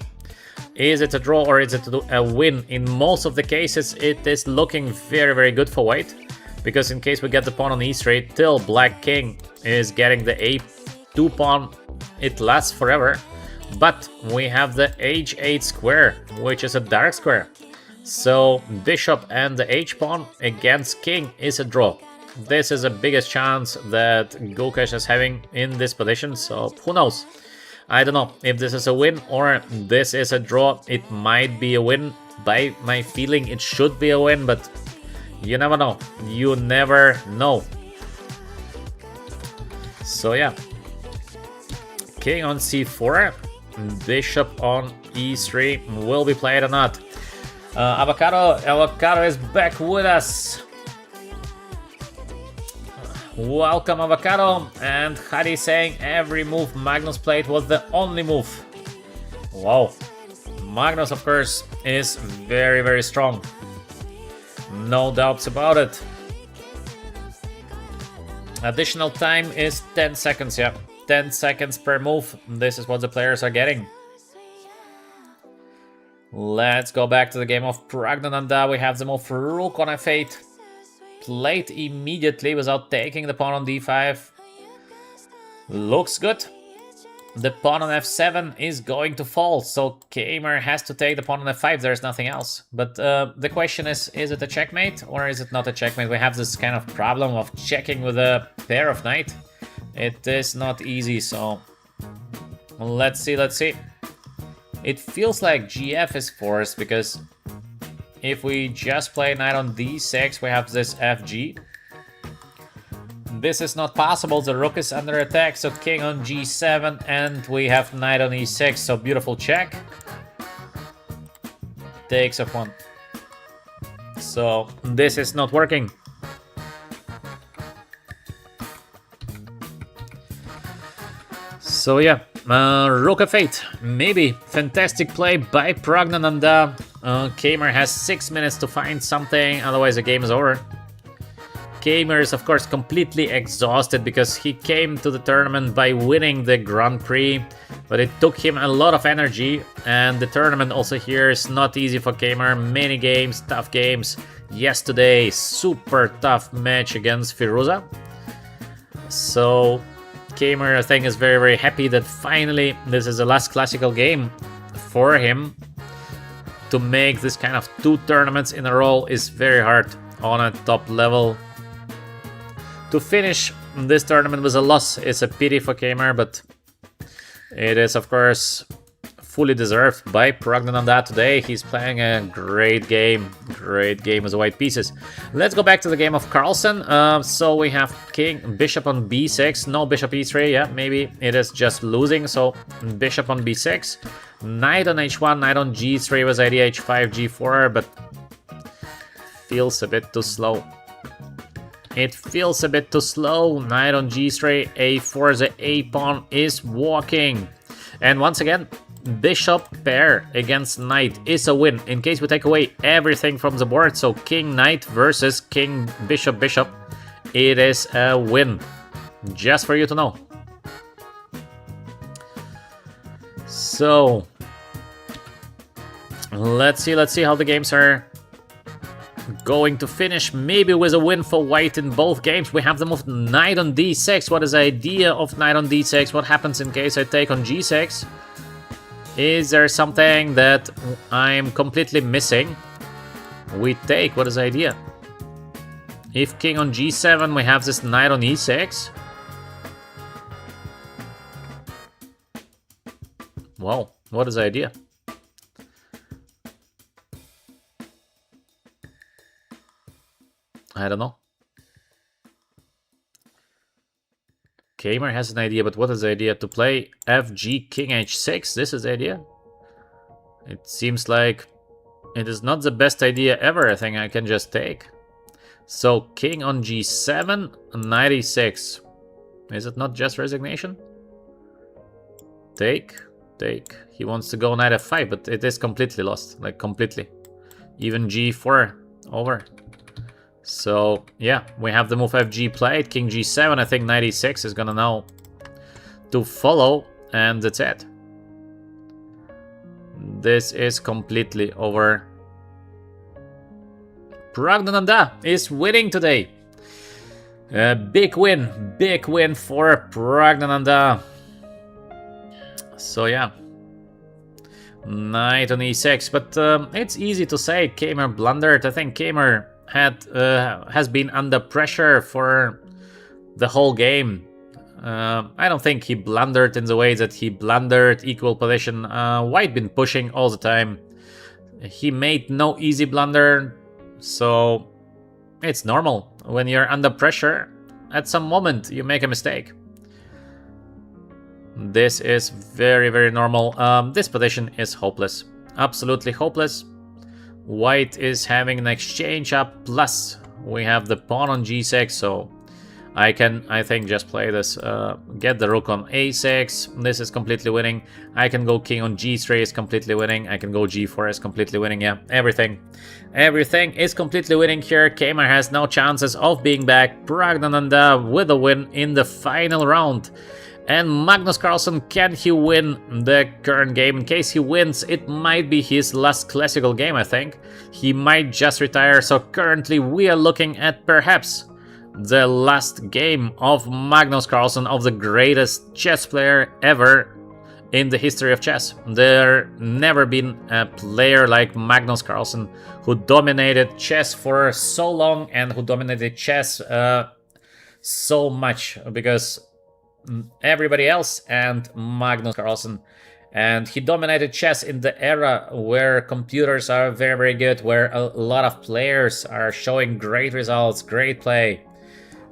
Is it a draw or is it a win? In most of the cases, it is looking very good for white, because in case we get the pawn on e3 till black king is getting the a2 pawn, it lasts forever. But we have the h8 square, which is a dark square. So bishop and the h-pawn against king is a draw. This is the biggest chance that Gukesh is having in this position, so who knows? I don't know if this is a win or this is a draw. It might be a win. By my feeling, it should be a win, but you never know. You never know. So yeah. King on c4. Bishop on e3 will be played or not. Avocado is back with us. Welcome, Avocado. And Hadi saying every move Magnus played was the only move. Wow. Magnus, of course, is very strong. No doubts about it. Additional time is 10 seconds, yeah. 10 seconds per move. This is what the players are getting. Let's go back to the game of Pragnananda. We have the move rook on f8. Played immediately without taking the pawn on d5. Looks good. The pawn on f7 is going to fall, so Kamer has to take the pawn on f5. There's nothing else. But the question is it a checkmate or is it not a checkmate? We have this kind of problem of checking with a pair of knight. It is not easy, so let's see. It feels like GF is forced, because if we just play knight on d6, we have this FG. This is not possible, the rook is under attack, so king on g7, and we have knight on e6, so beautiful check. Takes f1. So this is not working. So yeah, rook f8, maybe. Fantastic play by Pragnananda. Kamer has 6 minutes to find something, otherwise the game is over. Kamer is of course completely exhausted because he came to the tournament by winning the Grand Prix, but it took him a lot of energy, and the tournament also here is not easy for Kamer. Many games, tough games. Yesterday, super tough match against Firuza. So Kamer, I think, is very happy that finally this is the last classical game for him. To make this kind of 2 tournaments in a row is very hard on a top level. To finish this tournament with a loss is a pity for Kamer, but it is of course fully deserved by Pragnananda today. He's playing a great game with the white pieces. Let's go back to the game of Carlsen. So we have bishop on b6, no bishop e3, yeah, maybe it is just losing, so bishop on b6, knight on h1, knight on g3 was idea, h5, g4, but feels a bit too slow. It feels a bit too slow. Knight on g3, a4, the a pawn is walking. And once again, bishop pair against knight is a win in case we take away everything from the board. So king knight versus king bishop bishop, it is a win, just for you to know. So let's see how the games are going to finish. Maybe with a win for white in both games. We have the move knight on d6. What is the idea of knight on d6? What happens in case I take on g6? Is there something that I'm completely missing? We take. What is the idea? If king on g7, we have this knight on e6. Well, what is the idea? I don't know. Gamer has an idea, but what is the idea? To play FG King H6? This is the idea? It seems like it is not the best idea ever. I think I can just take. So King on G7, knight E6. Is it not just resignation? Take. He wants to go knight F5, but it is completely lost. Like, completely. Even G4 over. So, yeah, we have the move FG played. King G7, I think knight E6 is gonna now to follow, and that's it. This is completely over. Praggnanandhaa is winning today. Big win for Praggnanandhaa. So yeah, knight on E6, but it's easy to say Kamer blundered. I think Kamer has been under pressure for the whole game. I don't think he blundered in the way that he blundered equal position. White been pushing all the time. He made no easy blunder, so it's normal. When you're under pressure, at some moment you make a mistake. This is very, very normal. This position is hopeless. Absolutely hopeless. White is having an exchange up, plus we have the pawn on G6, so I think, just play this. Get the rook on A6. This is completely winning. I can go king on G3 is completely winning. I can go G4 is completely winning. Yeah, everything is completely winning here. Kamer has no chances of being back. Praggnanandhaa with a win in the final round. And Magnus Carlsen, can he win the current game? In case he wins, it might be his last classical game, I think. He might just retire, so currently we are looking at perhaps the last game of Magnus Carlsen, of the greatest chess player ever in the history of chess. There never been a player like Magnus Carlsen who dominated chess for so long and who dominated chess so much, because everybody else and Magnus Carlsen. And he dominated chess in the era where computers are very, very good, where a lot of players are showing great results, great play.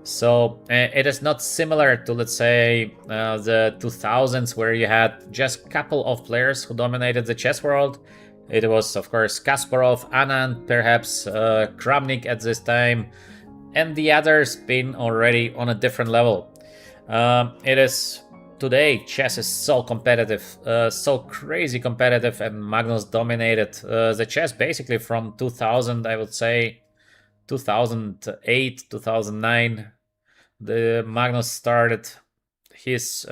So it is not similar to, let's say, the 2000s, where you had just a couple of players who dominated the chess world. It was, of course, Kasparov, Anand, perhaps Kramnik at this time, and the others been already on a different level. It is today, chess is so competitive, so crazy competitive, and Magnus dominated the chess basically from 2000, I would say, 2008, 2009. The Magnus started his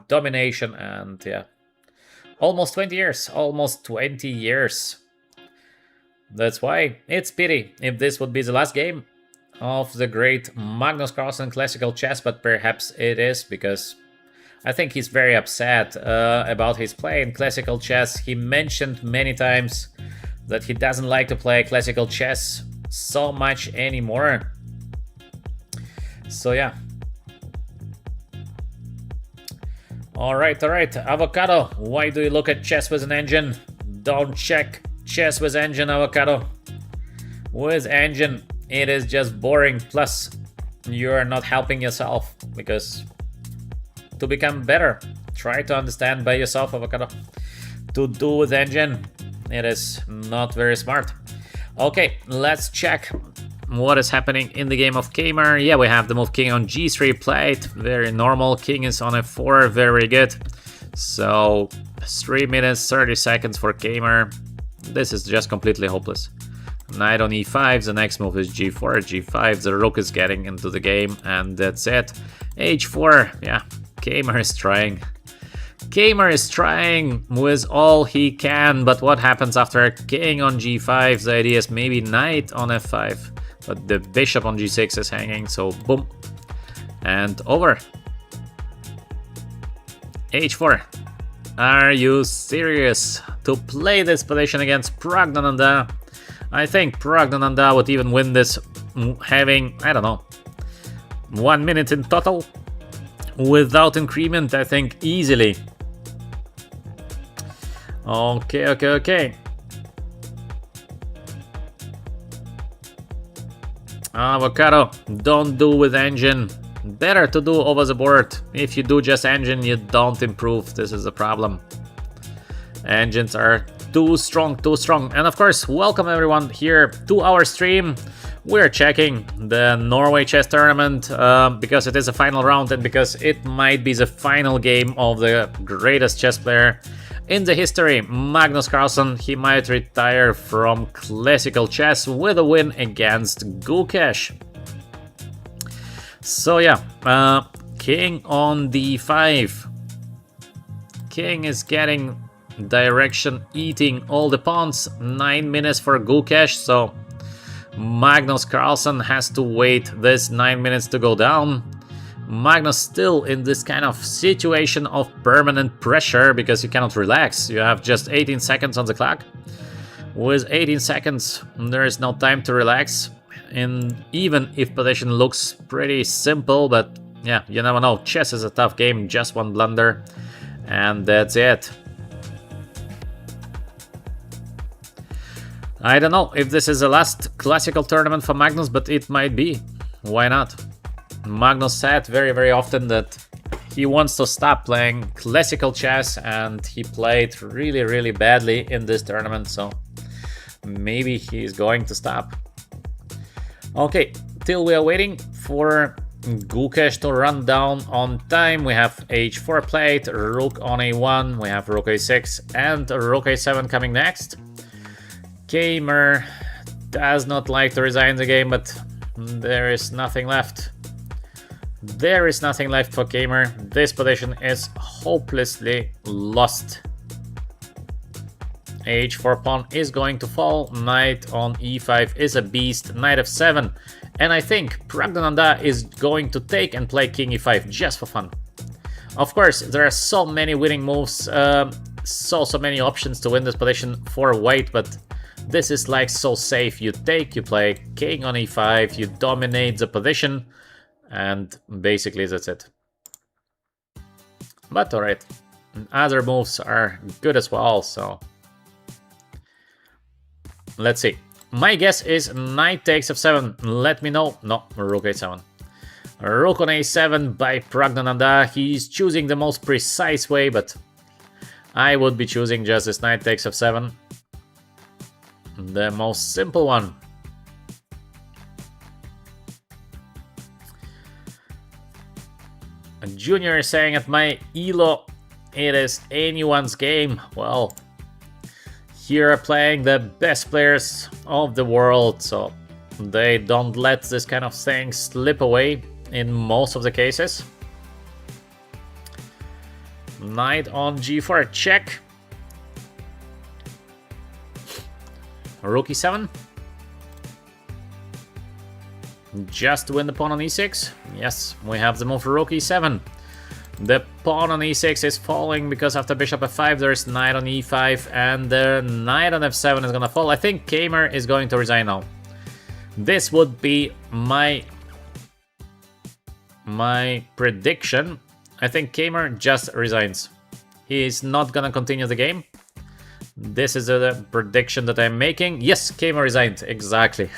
domination, and yeah, almost 20 years. That's why it's pity if this would be the last game of the great Magnus Carlsen classical chess, but perhaps it is, because I think he's very upset about his play in classical chess. He mentioned many times that he doesn't like to play classical chess so much anymore. So yeah. Alright, Avocado, why do you look at chess with an engine? Don't check chess with engine, Avocado. With engine, it is just boring, plus you're not helping yourself, because to become better, try to understand by yourself, Avocado. To do with engine, it is not very smart. Okay, let's check what is happening in the game of Kamer. Yeah, we have the move king on G3 played, very normal. King is on F4, very good. So 3 minutes 30 seconds for Kamer. This is just completely hopeless. Knight on E5, the next move is G4, G5, the rook is getting into the game, and that's it. H4, yeah, Kamer is trying. Kamer is trying with all he can, but what happens after king on G5? The idea is maybe knight on F5, but the bishop on G6 is hanging, so boom, and over. H4. Are you serious to play this position against Praggnanandhaa? I think Praggnanandhaa would even win this having, I don't know, 1 minute in total. Without increment, I think easily Okay. Avocado, don't do with engine. Better to do over the board. If you do just engine, you don't improve. This is the problem. Engines are too strong. And of course, welcome everyone here to our stream. We're checking the Norway chess tournament because it is a final round and because it might be the final game of the greatest chess player in the history, Magnus Carlsen. He might retire from classical chess with a win against Gukesh. So yeah, king on d5. King is getting direction, eating all the pawns. 9 minutes for Gukesh, so Magnus Carlsen has to wait this 9 minutes to go down. Magnus still in this kind of situation of permanent pressure because you cannot relax. You have just 18 seconds on the clock. With 18 seconds, there is no time to relax. And even if position looks pretty simple, but yeah, you never know. Chess is a tough game, just one blunder, and that's it. I don't know if this is the last classical tournament for Magnus, but it might be. Why not? Magnus said very often that he wants to stop playing classical chess, and he played really badly in this tournament, so maybe he's going to stop. Okay, till we are waiting for Gukesh to run down on time, we have h4 played, rook on a1, we have rook a6 and rook a7 coming next. Gamer does not like to resign the game, but there is nothing left. There is nothing left for Gamer. This position is hopelessly lost. h4 pawn is going to fall. Knight on e5 is a beast. Knight f7. And I think Pragdananda is going to take and play king e5 just for fun. Of course, there are so many winning moves, so many options to win this position for white, but this is like so safe. You take, you play king on e5, you dominate the position, and basically that's it. But alright, other moves are good as well, so let's see. My guess is knight takes f7. Let me know. No, rook a7. Rook on a7 by Pragdananda. He's choosing the most precise way, but I would be choosing just this knight takes f7. The most simple one. Junior is saying at my elo, it is anyone's game. Well, here are playing the best players of the world, so they don't let this kind of thing slip away in most of the cases. Knight on g4, check. Rook e7. Just to win the pawn on e6. Yes, we have the move for rook e7. The pawn on e6 is falling because after bishop f5 there's knight on e5 and the knight on f7 is gonna fall. I think Gamer is going to resign now. This would be my prediction. I think Gamer just resigns. He is not gonna continue the game. This is a prediction that I'm making. Yes, Gamer resigned, exactly.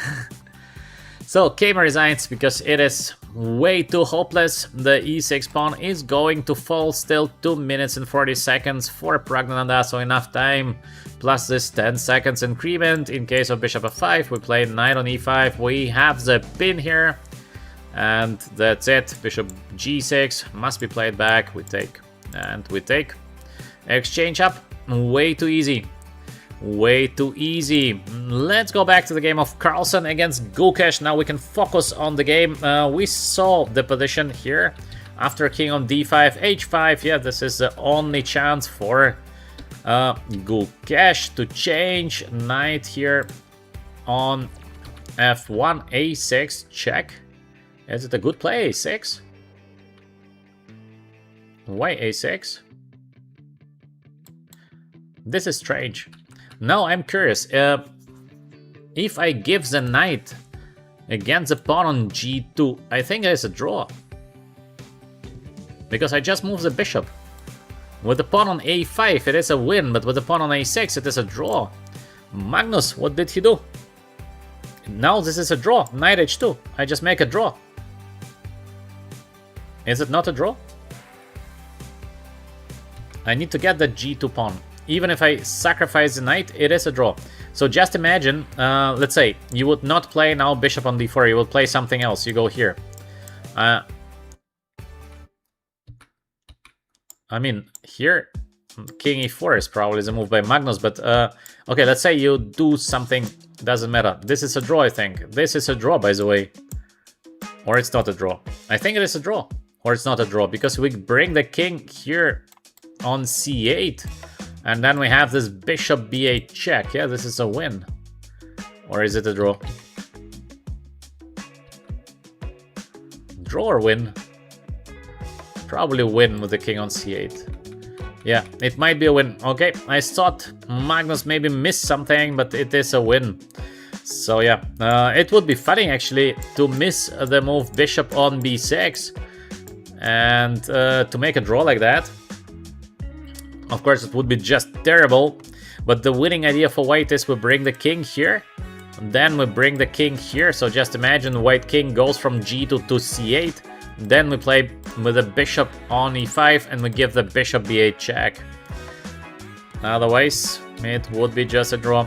So Gamer resigns because it is way too hopeless. The e6 pawn is going to fall. Still 2 minutes and 40 seconds for Pragdananda, so enough time. Plus this 10 seconds increment. In case of bishop f5, we play knight on e5. We have the pin here. And that's it. Bishop g6 must be played back. We take and we take. Exchange up. Way too easy. Way too easy. Let's go back to the game of Carlsen against Gukesh. Now we can focus on the game. We saw the position here after king on d5, h5. Yeah, this is the only chance for Gukesh to change. Knight here on f1, a6, check. Is it a good play, a6? Why a6? This is strange. Now I'm curious, if I give the knight against the pawn on g2, I think it's a draw. Because I just moved the bishop. With the pawn on a5, it is a win, but with the pawn on a6, it is a draw. Magnus, what did he do? Now this is a draw. Knight h2. I just make a draw. Is it not a draw? I need to get the g2 pawn. Even if I sacrifice the knight, it is a draw. So just imagine, let's say, you would not play now bishop on d4, you would play something else. You go here. I mean, here, king e4 is probably the move by Magnus, but okay, let's say you do something, doesn't matter. This is a draw, I think. This is a draw, by the way. Or it's not a draw. I think it is a draw. Or it's not a draw, because we bring the king here on c8, and then we have this bishop b8 check. Yeah, this is a win. Or is it a draw? Draw or win? Probably win with the king on c8. Yeah, it might be a win. Okay, I thought Magnus maybe missed something, but it is a win. So yeah, it would be funny actually to miss the move bishop on b6 and to make a draw like that. Of course, it would be just terrible, but the winning idea for white is we bring the king here, then we bring the king here. So just imagine white king goes from g2 to c8. Then we play with the bishop on e5 and we give the bishop b8 check. Otherwise, it would be just a draw.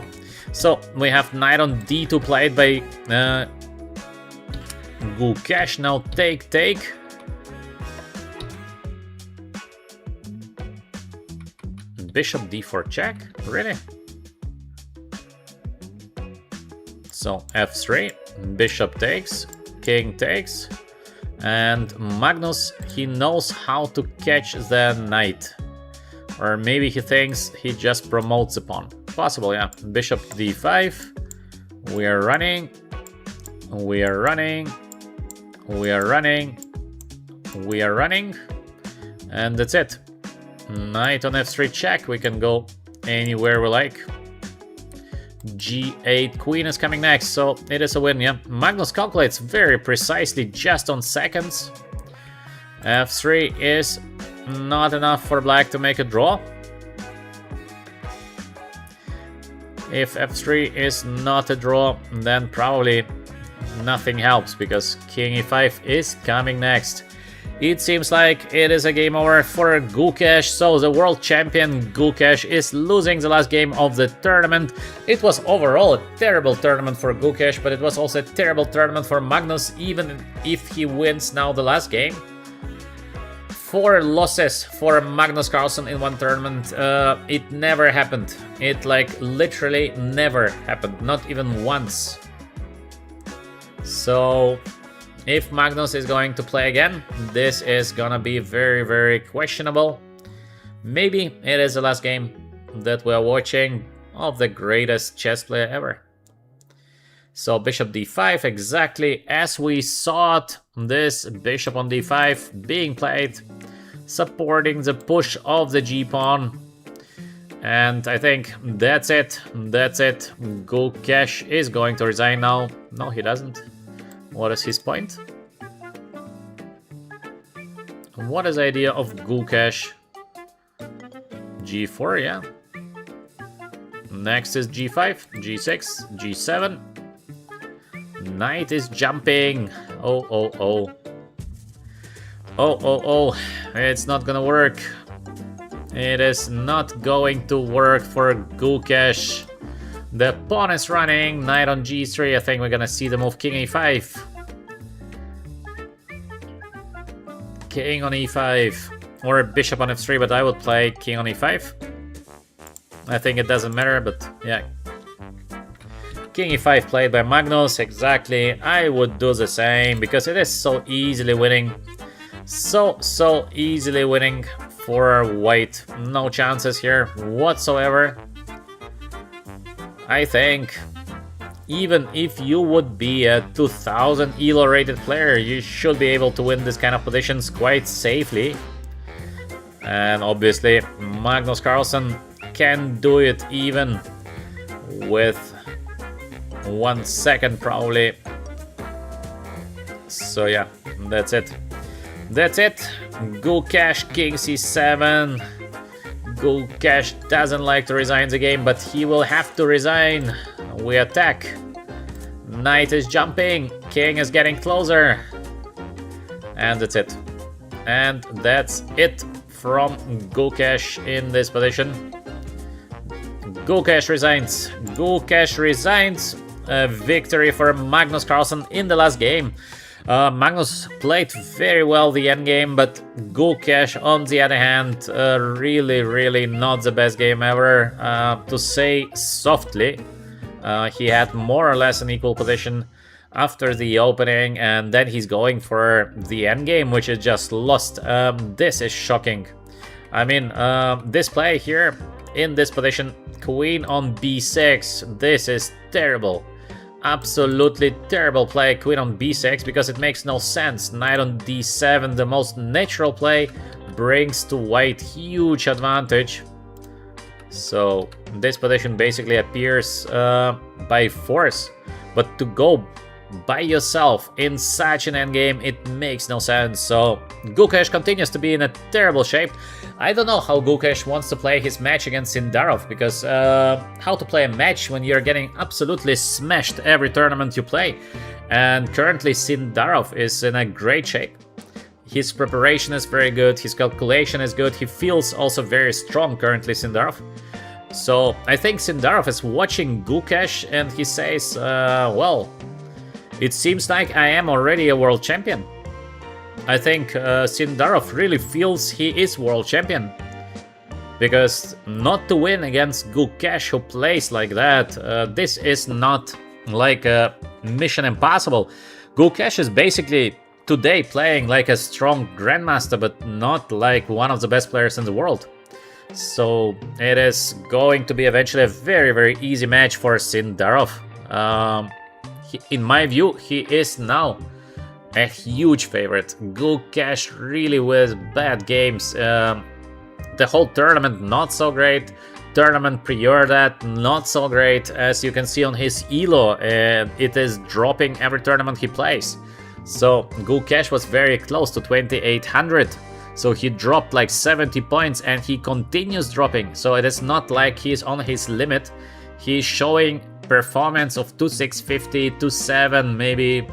So we have knight on d2 played by Gukesh. Now take. Bishop d4 check? Really? So f3, bishop takes, king takes. And Magnus, he knows how to catch the knight. Or maybe he thinks he just promotes the pawn. Possible, yeah. Bishop d5. We are running. And that's it. Knight on f3 check. We can go anywhere we like. g8 queen is coming next, so it is a win, yeah. Magnus calculates very precisely, just on seconds. f3 is not enough for black to make a draw. If f3 is not a draw, then probably nothing helps, because king e5 is coming next. It seems like it is a game over for Gukesh, so the world champion Gukesh is losing the last game of the tournament. It was overall a terrible tournament for Gukesh, but it was also a terrible tournament for Magnus, even if he wins now the last game. 4 losses for Magnus Carlsen in one tournament. It never happened. It literally never happened, not even once. So if Magnus is going to play again, this is gonna be very, very questionable. Maybe it is the last game that we are watching of the greatest chess player ever. So bishop d5, exactly as we saw it. This bishop on d5 being played, supporting the push of the g-pawn. And I think that's it. Gukesh is going to resign now. No, he doesn't. What is his point? What is the idea of Gukesh? g4, yeah. Next is g5, g6, g7. Knight is jumping. Oh. It's not gonna work. It is not going to work for Gukesh. The pawn is running, knight on g3. I think we're gonna see the move king a5. King on e5. Or bishop on f3, but I would play king on e5. I think it doesn't matter, but yeah. King e5 played by Magnus, exactly. I would do the same, because it is so easily winning. So easily winning for white. No chances here whatsoever. I think even if you would be a 2000 ELO rated player, you should be able to win this kind of positions quite safely. And obviously Magnus Carlsen can do it even with 1 second probably. So yeah, that's it. Gukesh king c7. Gukesh doesn't like to resign the game, but he will have to resign. We attack. Knight is jumping. King is getting closer. And that's it. And that's it from Gukesh in this position. Gukesh resigns. Gukesh resigns. A victory for Magnus Carlsen in the last game. Magnus played very well the endgame, but Gukesh, on the other hand, really not the best game ever. To say softly, he had more or less an equal position after the opening, and then he's going for the endgame, which is just lost. This is shocking. I mean, this play here in this position, queen on b6, this is terrible. Absolutely terrible play, queen on b6, because it makes no sense. Knight on d7, the most natural play, brings to white huge advantage. So this position basically appears by force, but to go by yourself in such an endgame, it makes no sense. So Gukesh continues to be in a terrible shape. I don't know how Gukesh wants to play his match against Sindarov, because how to play a match when you're getting absolutely smashed every tournament you play. And currently Sindarov is in a great shape. His preparation is very good, his calculation is good, he feels also very strong currently, Sindarov. So I think Sindarov is watching Gukesh and he says, well, it seems like I am already a world champion. I think Sindarov really feels he is world champion. Because not to win against Gukesh, who plays like that, this is not like a mission impossible. Gukesh is basically today playing like a strong grandmaster, but not like one of the best players in the world. So it is going to be eventually a very easy match for Sindarov. In my view, he is now a huge favorite. Gukesh really with bad games. The whole tournament not so great. Tournament prior that not so great. As you can see on his elo, it is dropping every tournament he plays. So Gukesh was very close to 2800. So he dropped like 70 points and he continues dropping. So it is not like he's on his limit. He's showing performance of 2650, 27, maybe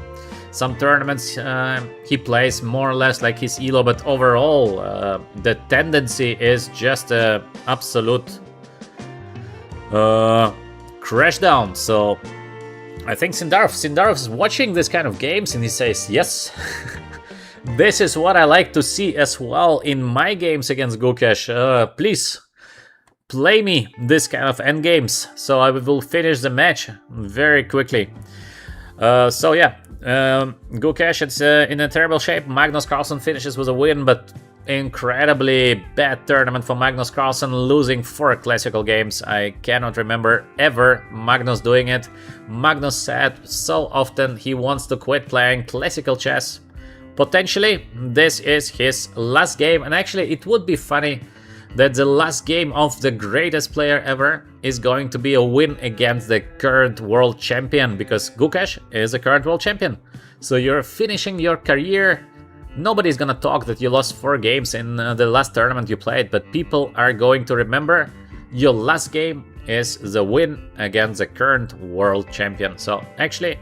some tournaments he plays more or less like his elo, but overall the tendency is just a absolute crash down. So I think Sindarov is watching this kind of games and he says, yes, this is what I like to see as well in my games against Gukesh. Please play me this kind of endgames, so I will finish the match very quickly. So yeah, Gukesh is in a terrible shape. Magnus Carlsen finishes with a win, but incredibly bad tournament for Magnus Carlsen, losing 4 classical games. I cannot remember ever Magnus doing it. Magnus said so often he wants to quit playing classical chess. Potentially this is his last game, and actually it would be funny that the last game of the greatest player ever is going to be a win against the current world champion, because Gukesh is the current world champion. So you're finishing your career. Nobody's gonna talk that you lost 4 games in the last tournament you played, but people are going to remember your last game is the win against the current world champion. So actually,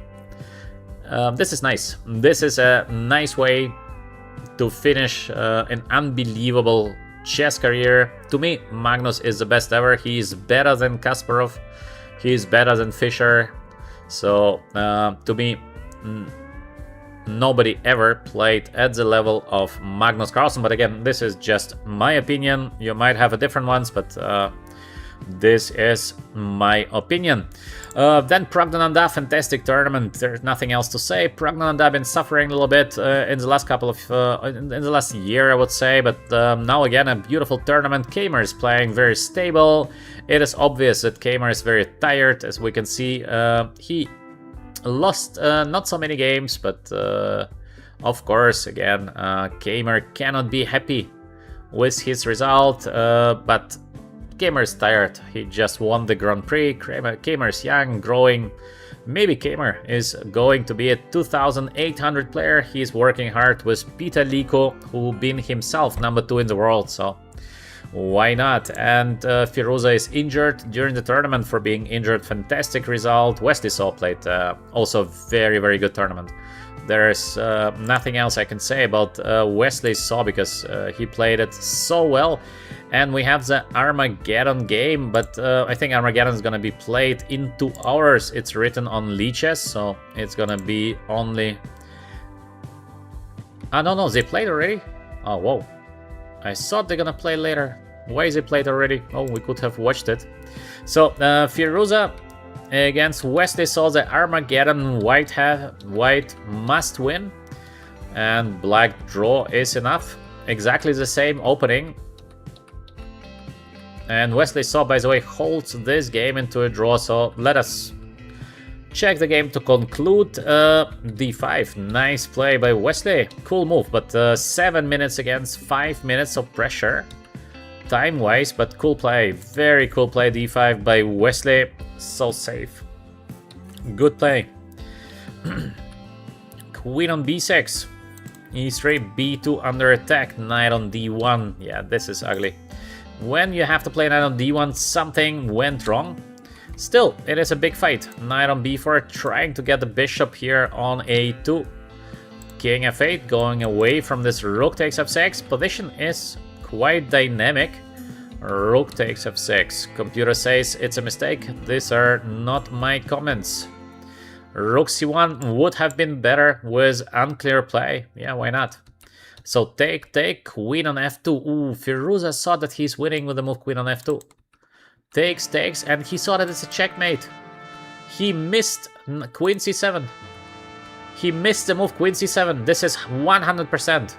this is nice. This is a nice way to finish an unbelievable chess career. To me, Magnus is the best ever. He is better than Kasparov. He is better than Fischer. So to me, nobody ever played at the level of Magnus Carlsen. But again, this is just my opinion. You might have a different ones, but this is my opinion. Then Praggnanandhaa, fantastic tournament. There's nothing else to say. Praggnanandhaa been suffering a little bit in the last couple of in the last year, I would say, but now again a beautiful tournament. Kamer is playing very stable. It is obvious that Kamer is very tired, as we can see. He lost not so many games, but of course, again, Kamer cannot be happy with his result, but Kamer is tired. He just won the Grand Prix. Kamer is young, growing. Maybe Kamer is going to be a 2800 player. He's working hard with Peter Liko, who been himself #2 in the world. So Why not? And Firuza is injured during the tournament for being injured. Fantastic result. Wesley Saw played also very, very good tournament. There's nothing else I can say about Wesley Saw because he played it so well. And we have the Armageddon game, but I think Armageddon is going to be played in 2 hours. It's written on Lichess, so it's going to be only... Ah, no, they played already? Oh, whoa. I thought they're going to play later. Why is it played already? Oh, we could have watched it. So, Firuza against Wesley Saw, the Armageddon. White must win. And black draw is enough. Exactly the same opening. And Wesley Saw, by the way, holds this game into a draw, so let us check the game to conclude. D5, nice play by Wesley, cool move, but 7 minutes against 5 minutes of pressure, time-wise, but cool play, very cool play, D5 by Wesley, so safe, good play. Queen on B6, E3, B2 under attack, knight on D1, yeah, this is ugly. When you have to play knight on D1, something went wrong. Still, it is a big fight. Knight on B4, trying to get the bishop here on A2. King F8, going away from this rook takes F6. Position is quite dynamic. Rook takes F6. Computer says it's a mistake. These are not my comments. Rook C1 would have been better with unclear play. Yeah, why not? So take, queen on F2. Ooh, Firuza saw that he's winning with the move queen on F2. Takes, and he saw that it's a checkmate. He missed queen C7. He missed the move queen C7. This is 100%.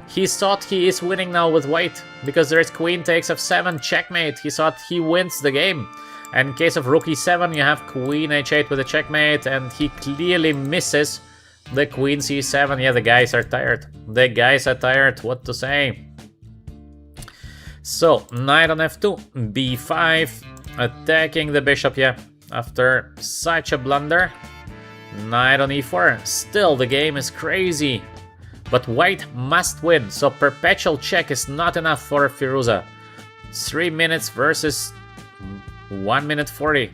He thought he is winning now with white because there is queen takes F7, checkmate. He thought he wins the game. And in case of rook E7, you have queen H8 with a checkmate, and he clearly misses the queen C7. Yeah, the guys are tired. The guys are tired. What to say? So, knight on F2, B5, attacking the bishop, yeah, after such a blunder. Knight on E4, still the game is crazy. But white must win, so perpetual check is not enough for Firuza. 3 minutes versus 1 minute 40.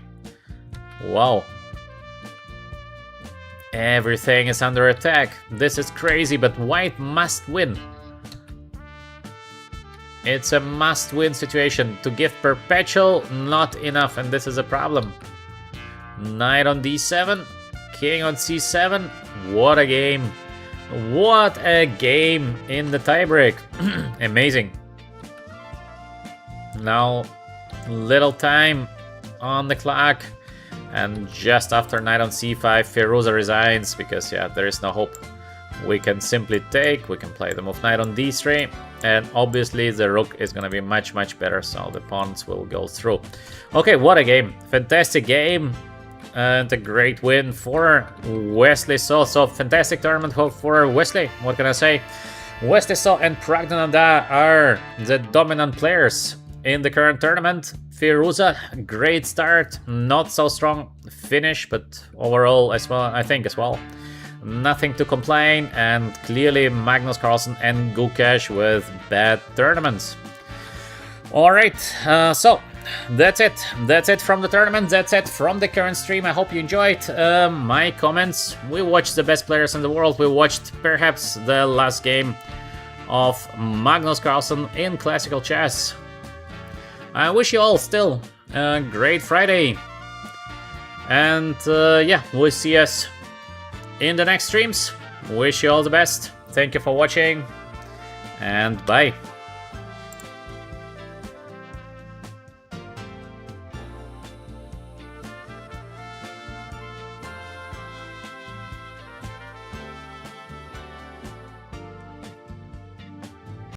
Wow. Everything is under attack. This is crazy, but white must win. It's a must-win situation. To give perpetual, not enough, and this is a problem. Knight on D7, king on C7. What a game. What a game in the tiebreak. Amazing. Now, little time on the clock. And just after knight on C5, Firuza resigns because, yeah, there is no hope. We can simply take, we can play the move knight on D3, and obviously the rook is going to be much better, so the pawns will go through. Okay, what a game. Fantastic game, and a great win for Wesley Saw. So, fantastic tournament for Wesley, what can I say? Wesley Saw and Praggnanandhaa are the dominant players in the current tournament. Firuza, great start, not so strong finish, but overall as well, I think as well. Nothing to complain, and clearly Magnus Carlsen and Gukesh with bad tournaments. Alright, so that's it. That's it from the tournament. That's it from the current stream. I hope you enjoyed my comments. We watched the best players in the world. We watched perhaps the last game of Magnus Carlsen in classical chess. I wish you all still a great Friday. And yeah, we'll see us in the next streams. Wish you all the best. Thank you for watching, and bye.